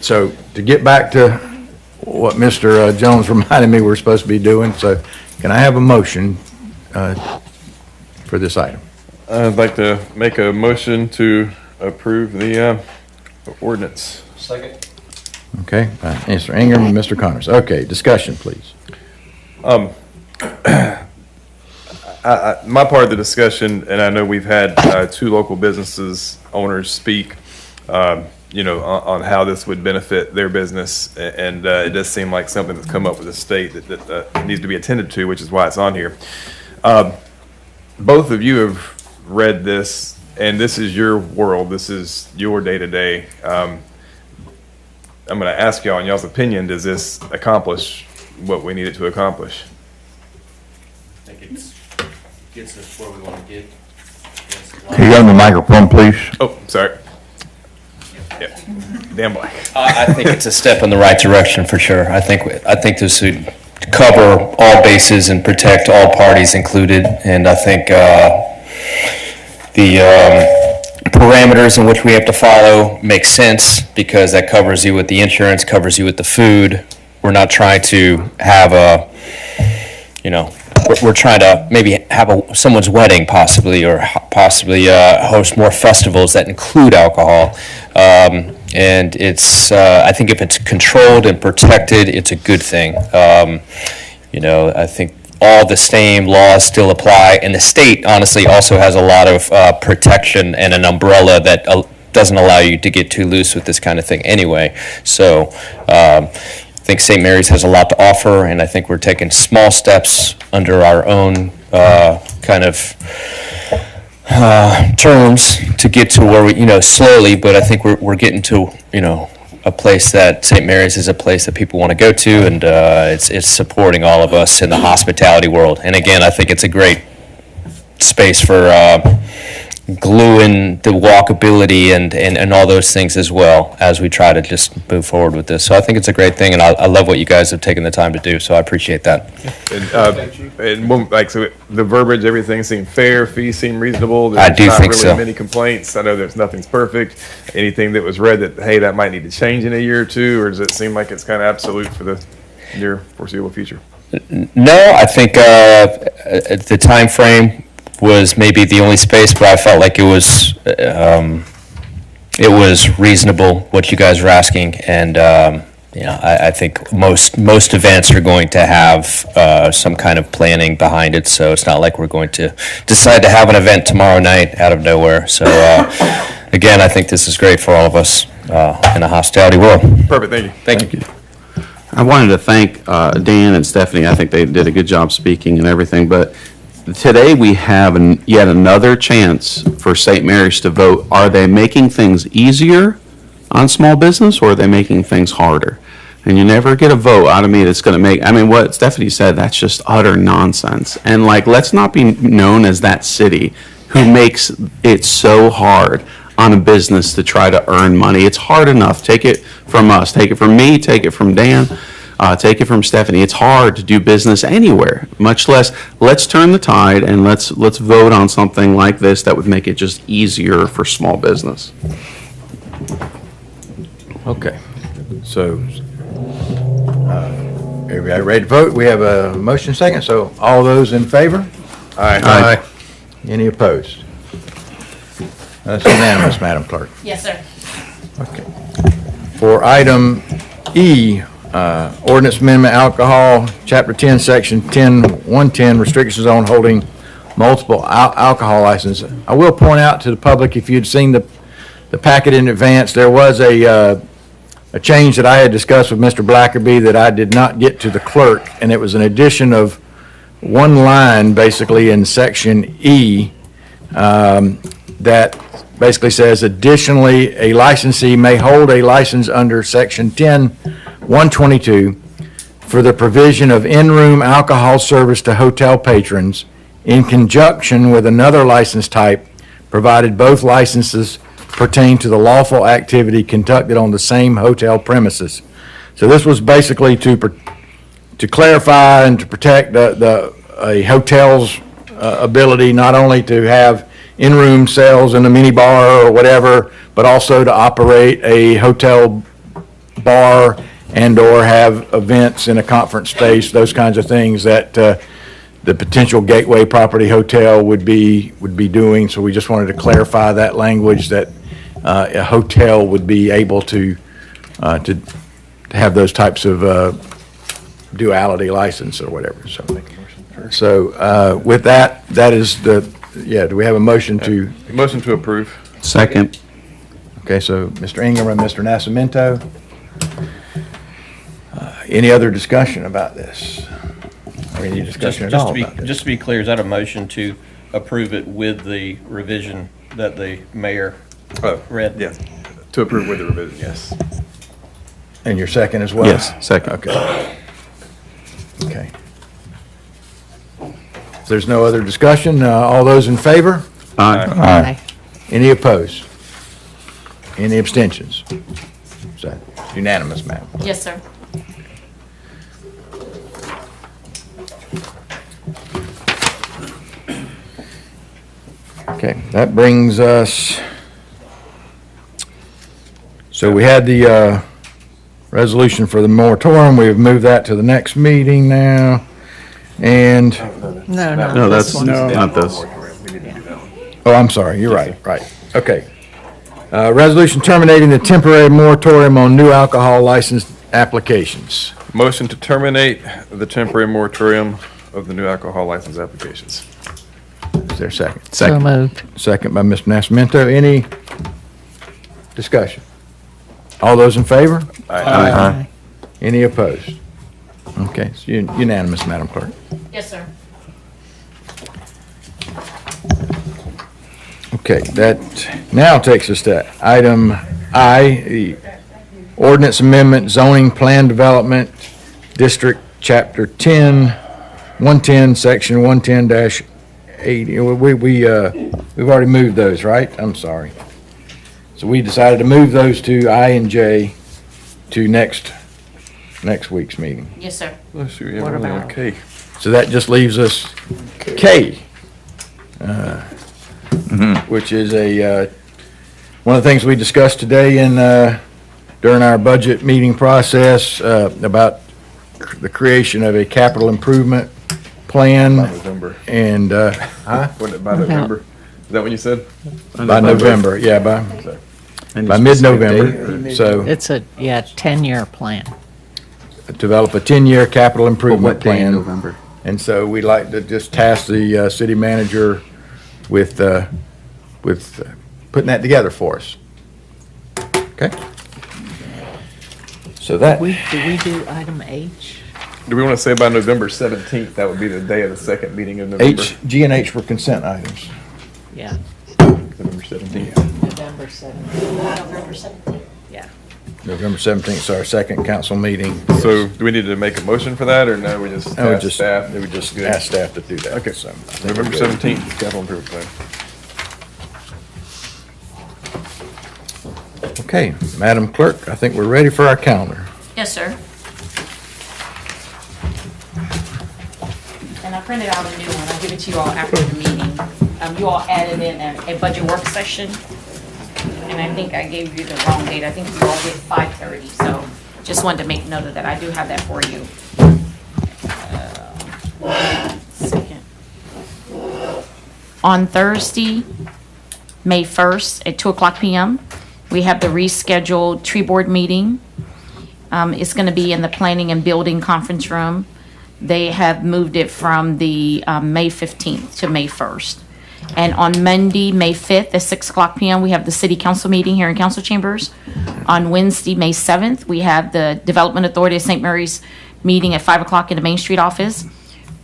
So to get back to what Mr. Jones reminded me we're supposed to be doing, so can I have a motion for this item? I'd like to make a motion to approve the ordinance. Second. Okay, Mr. Ingram and Mr. Connors. Okay, discussion, please. My part of the discussion, and I know we've had 2 local businesses owners speak, on how this would benefit their business, and it does seem like something that's come up with the state that needs to be attended to, which is why it's on here. Both of you have read this, and this is your world. This is your day-to-day. I'm going to ask y'all, in y'all's opinion, does this accomplish what we need it to accomplish? I think it gets us where we want to get. Can you go on the microphone, please? Oh, sorry. Yeah, damn black. I think it's a step in the right direction for sure. I think this would cover all bases and protect all parties included, and I think the parameters in which we have to follow make sense because that covers you with the insurance, covers you with the food. We're not trying to have we're trying to maybe have someone's wedding possibly, or possibly host more festivals that include alcohol. And it's, I think if it's controlled and protected, it's a good thing. I think all the same laws still apply, and the state honestly also has a lot of protection and an umbrella that doesn't allow you to get too loose with this kind of thing anyway. So I think St. Mary's has a lot to offer, and I think we're taking small steps under our own kind of terms to get to where we, slowly, but I think we're getting to, a place that St. Mary's is a place that people want to go to, and it's supporting all of us in the hospitality world. And again, I think it's a great space for glue in the walkability and all those things as well as we try to just move forward with this. So I think it's a great thing, and I love what you guys have taken the time to do, so I appreciate that. So the verbiage, everything seemed fair, fees seem reasonable. I do think There's so. not really many complaints. I know nothing's perfect. Anything that was read that, hey, that might need to change in a year or two, or does it seem like it's kind of absolute for the near foreseeable future? No, I think the time frame was maybe the only space, but I felt like it was reasonable what you guys were asking, and I think most events are going to have some kind of planning behind it, so it's not like we're going to decide to have an event tomorrow night out of nowhere. So again, I think this is great for all of us in the hospitality world. Perfect, thank you. Thank you. I wanted to thank Dan and Stephanie. I think they did a good job speaking and everything, but today we have yet another chance for St. Mary's to vote. Are they making things easier on small business, or are they making things harder? And you never get a vote out of me that's going to make, I mean, what Stephanie said, that's just utter nonsense. And let's not be known as that city who makes it so hard on a business to try to earn money. It's hard enough. Take it from us. Take it from me. Take it from Dan. Take it from Stephanie. It's hard to do business anywhere, much less let's turn the tide and let's vote on something like this that would make it just easier for small business. Okay, so everybody ready to vote? We have a motion second, so all those in favor? Aye. Any opposed? That's unanimous, Madam Clerk. Yes, sir. Okay. For item E, ordinance amendment alcohol, Chapter 10, Section 10-110, restrictions on holding multiple alcohol licenses. I will point out to the public, if you'd seen the packet in advance, there was a change that I had discussed with Mr. Blackerby that I did not get to the clerk, and it was an addition of one line basically in Section E that basically says, additionally, a licensee may hold a license under Section 10-122 for the provision of in-room alcohol service to hotel patrons in conjunction with another license type, provided both licenses pertain to the lawful activity conducted on the same hotel premises. So this was basically to clarify and to protect a hotel's ability not only to have in-room sales in a mini bar or whatever, but also to operate a hotel bar and/or have events in a conference space, those kinds of things that the potential Gateway Property Hotel would be doing. So we just wanted to clarify that language, that a hotel would be able to have those types of duality license or whatever. So with that is do we have a motion to? Motion to approve. Second. Okay, so Mr. Ingram and Mr. Nascimento. Any other discussion about this? Or any discussion at all about this? Just to be clear, is that a motion to approve it with the revision that the mayor read? Yes, to approve with the revision, yes. And your second as well? Yes, second. Okay. Okay. If there's no other discussion, all those in favor? Aye. Any opposed? Any abstentions? Is that unanimous, ma'am? Yes, sir. Okay, that brings us, so we had the resolution for the moratorium. We've moved that to the next meeting now. And No, that's not this. oh, I'm sorry, you're right. Okay. Resolution terminating the temporary moratorium on new alcohol license applications. Motion to terminate the temporary moratorium of the new alcohol license applications. Is there a second? So moved. Second by Mr. Nascimento. Any discussion? All those in favor? Aye. Any opposed? Okay, it's unanimous, Madam Clerk. Yes, sir. Okay, that now takes us to item I, the ordinance amendment zoning plan development district, chapter 10, 110, section 110-1 80, we've already moved those, right? I'm sorry. So we decided to move those to I and J to next week's meeting. Yes, sir. Bless you, yeah, What we're only on about- K. So that just leaves us K, which is one of the things we discussed today during our budget meeting process about the creation of a capital improvement plan. By November. And, Wasn't it by November? Is that what you said? by November, yeah, by mid-November. So It's a, 10-year plan. develop a 10-year capital improvement What day in plan. November? And so we'd like to just task the city manager with putting that together for us. Okay? So that, Do we do item H? Do we want to say by November 17th? That would be the day of the second meeting of November. G and H were consent items. Yeah, November 17th. November 7th. November 17th. Yeah. November 17th is our second council meeting. So do we need to make a motion for that, or no, we just I would ask just, staff? we would just ask staff to do that. Okay, So I think November we're good. 17th, capital improvement plan. Okay, Madam Clerk, I think we're ready for our calendar. Yes, sir. And I printed out a new one. I'll give it to you all after the meeting. You all added in a budget work session, and I think I gave you the wrong date. I think you all did 5:30, so just wanted to make note of that. I do have that for you. Second. On Thursday, May 1st at 2:00 p.m., we have the rescheduled tree board meeting. It's going to be in the Planning and Building Conference Room. They have moved it from the May 15th to May 1st. And on Monday, May 5th at 6:00 p.m., we have the City Council meeting here in Council Chambers. On Wednesday, May 7th, we have the Development Authority of St. Mary's meeting at 5 o'clock in the Main Street office.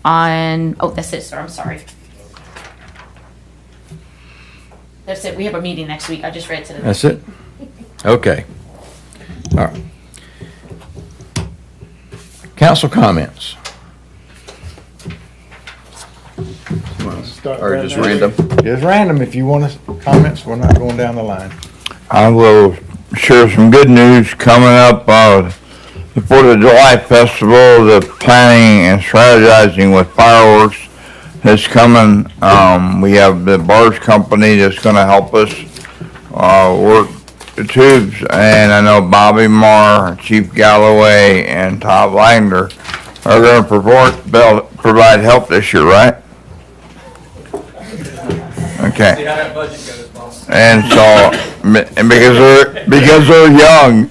That's it, sir, I'm sorry. That's it, we have a meeting next week. I just read to the. That's it? Okay. All right. Council comments. Or just random? Just random. If you want to comments, we're not going down the line. I will share some good news coming up. The 4th of July Festival, the planning and strategizing with fireworks is coming. We have the Bars Company that's going to help us work the tubes, and I know Bobby Marr, Chief Galloway, and Todd Wagner are going to provide help this year, right? Okay. See how that budget goes, boss. And so, and because they're young,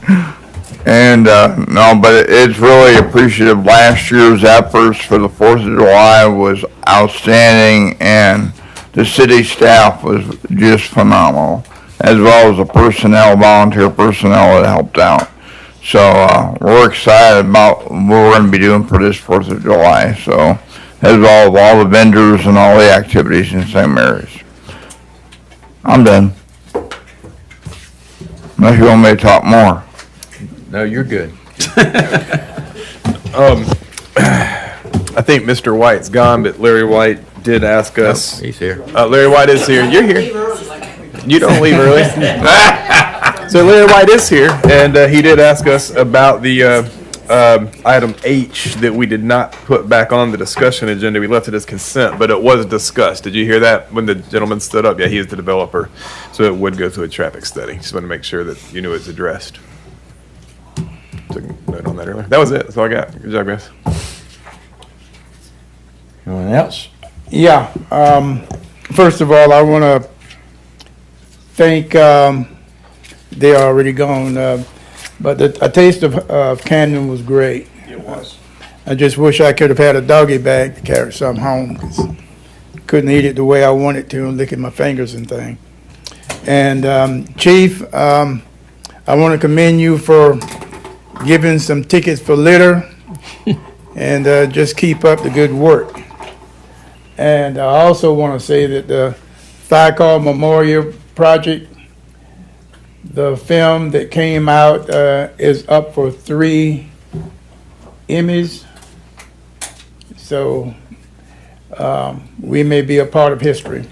and no, but it's really appreciative. Last year's efforts for the 4th of July was outstanding, and the city staff was just phenomenal, as well as the volunteer personnel that helped out. So we're excited about what we're going to be doing for this 4th of July. So, as well as all the vendors and all the activities in St. Mary's. I'm done. Unless you want me to talk more. No, you're good. I think Mr. White's gone, but Larry White did ask us. He's here. Larry White is here. You're here. You don't leave early. So Larry White is here, and he did ask us about the item H that we did not put back on the discussion agenda. We left it as consent, but it was discussed. Did you hear that when the gentleman stood up? Yeah, he is the developer, so it would go to a traffic study. Just want to make sure that you knew it's addressed. Took a note on that earlier. That was it. That's all I got. Good job, guys. Anyone else? Yeah, first of all, I want to thank, they're already gone, but a taste of Camden was great. It was. I just wish I could have had a doggy bag to carry some home, 'cause couldn't eat it the way I wanted to and licking my fingers and thing. And Chief, I want to commend you for giving some tickets for litter, and just keep up the good work. And I also want to say that the Thiokol Memorial Project, the film that came out is up for 3 Emmys. So we may be a part of history.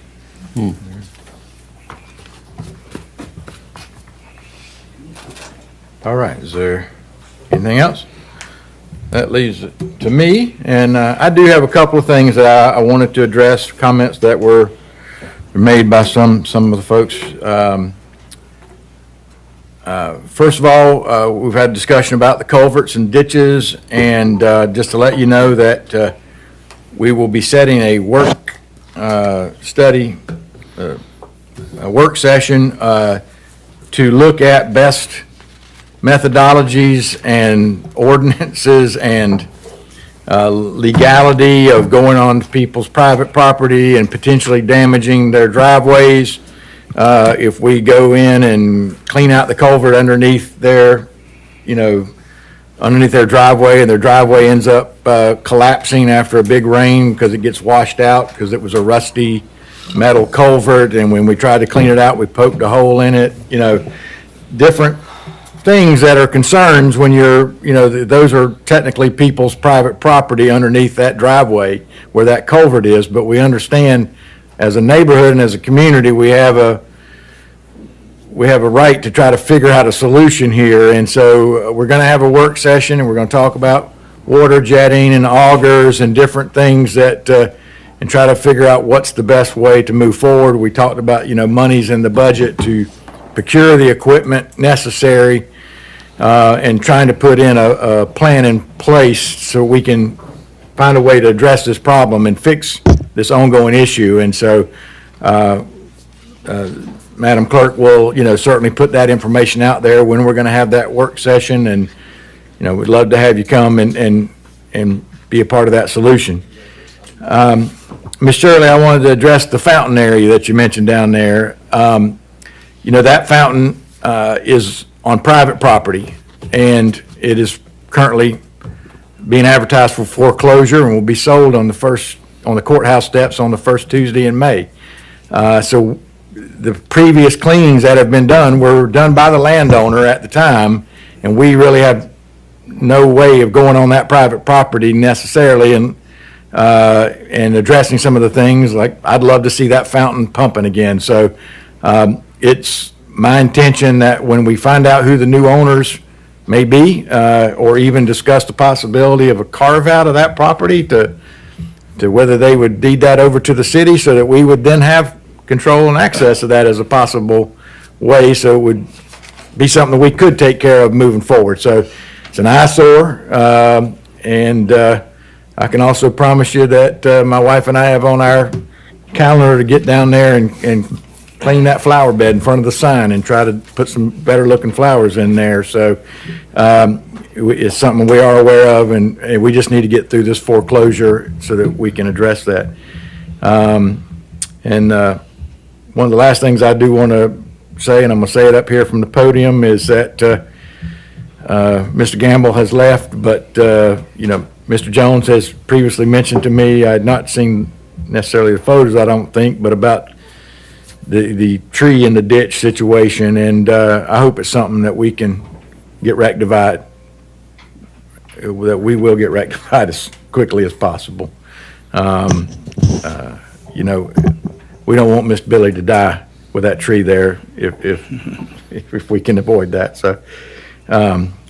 All right, is there anything else? That leaves it to me, and I do have a couple of things that I wanted to address, comments that were made by some of the folks. First of all, we've had discussion about the culverts and ditches, and just to let you know that we will be setting a work study, a work session to look at best methodologies and ordinances and legality of going on people's private property and potentially damaging their driveways. If we go in and clean out the culvert underneath their, underneath their driveway, and their driveway ends up collapsing after a big rain because it gets washed out because it was a rusty metal culvert, and when we tried to clean it out, we poked a hole in it, different things that are concerns when you're, those are technically people's private property underneath that driveway where that culvert is, but we understand as a neighborhood and as a community, we have a right to try to figure out a solution here. And so we're going to have a work session, and we're going to talk about water jetting and augers and different things that, and try to figure out what's the best way to move forward. We talked about, monies in the budget to procure the equipment necessary, and trying to put in a plan in place so we can find a way to address this problem and fix this ongoing issue. And so, Madam Clerk will, certainly put that information out there when we're going to have that work session, and, we'd love to have you come and be a part of that solution. Ms. Shirley, I wanted to address the fountain area that you mentioned down there. That fountain is on private property, and it is currently being advertised for foreclosure and will be sold on the courthouse steps on the first Tuesday in May. So the previous cleanings that have been done were done by the landowner at the time, and we really have no way of going on that private property necessarily and addressing some of the things. Like, I'd love to see that fountain pumping again. So it's my intention that when we find out who the new owners may be, or even discuss the possibility of a carve out of that property to whether they would deed that over to the city so that we would then have control and access of that as a possible way, so it would be something that we could take care of moving forward. So it's an eyesore, and I can also promise you that my wife and I have on our calendar to get down there and clean that flower bed in front of the sign and try to put some better looking flowers in there. So it's something we are aware of, and we just need to get through this foreclosure so that we can address that. And one of the last things I do want to say, and I'm going to say it up here from the podium, is that Mr. Gamble has left, but Mr. Jones has previously mentioned to me, I had not seen necessarily the photos, I don't think, but about the tree in the ditch situation, and I hope it's something that we can get rectified, that we will get rectified as quickly as possible. We don't want Miss Billy to die with that tree there if we can avoid that. So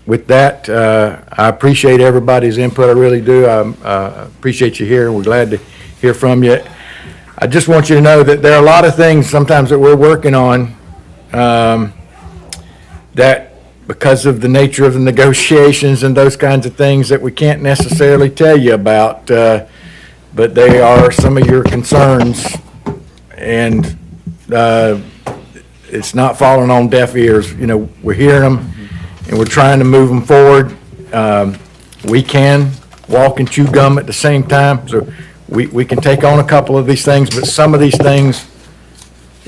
with that, I appreciate everybody's input. I really do. I appreciate you here. We're glad to hear from you. I just want you to know that there are a lot of things sometimes that we're working on that, because of the nature of the negotiations and those kinds of things, that we can't necessarily tell you about, but they are some of your concerns, and it's not falling on deaf ears. We're hearing them, and we're trying to move them forward. We can walk and chew gum at the same time, so we can take on a couple of these things, but some of these things,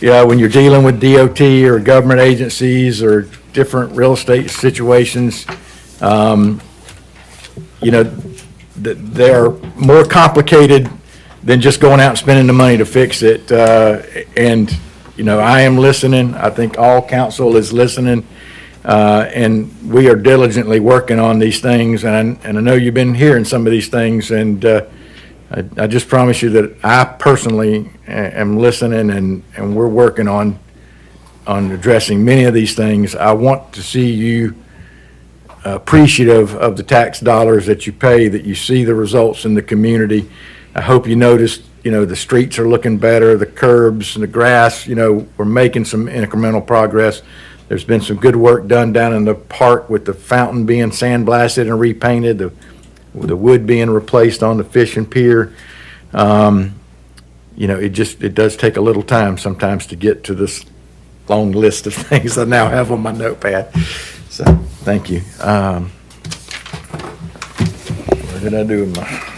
when you're dealing with DOT or government agencies or different real estate situations, they're more complicated than just going out and spending the money to fix it. And I am listening. I think all council is listening, and we are diligently working on these things. And I know you've been hearing some of these things, and I just promise you that I personally am listening, and we're working on addressing many of these things. I want to see you appreciative of the tax dollars that you pay, that you see the results in the community. I hope you noticed, the streets are looking better, the curbs and the grass, we're making some incremental progress. There's been some good work done down in the park with the fountain being sandblasted and repainted, the wood being replaced on the fishing pier. It does take a little time sometimes to get to this long list of things I now have on my notepad. So, thank you. What did I do with my?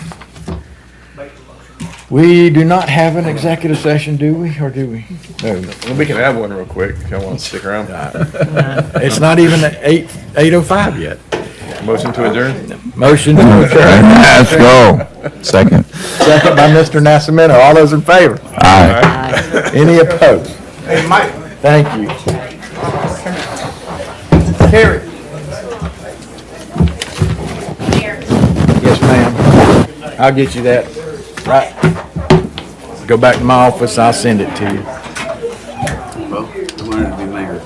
We do not have an executive session, do we, or do we? No. We can have one real quick if y'all want to stick around. It's not even 8:05 yet. Motion to adjourn? Motion to adjourn. Let's go. Second. Second by Mr. Nascimento. All those in favor? Aye. Any opposed? Hey, Mike. Thank you. Carrie. Yes, ma'am. I'll get you that. Right. Go back to my office. I'll send it to you. Well, I wanted to be mayor.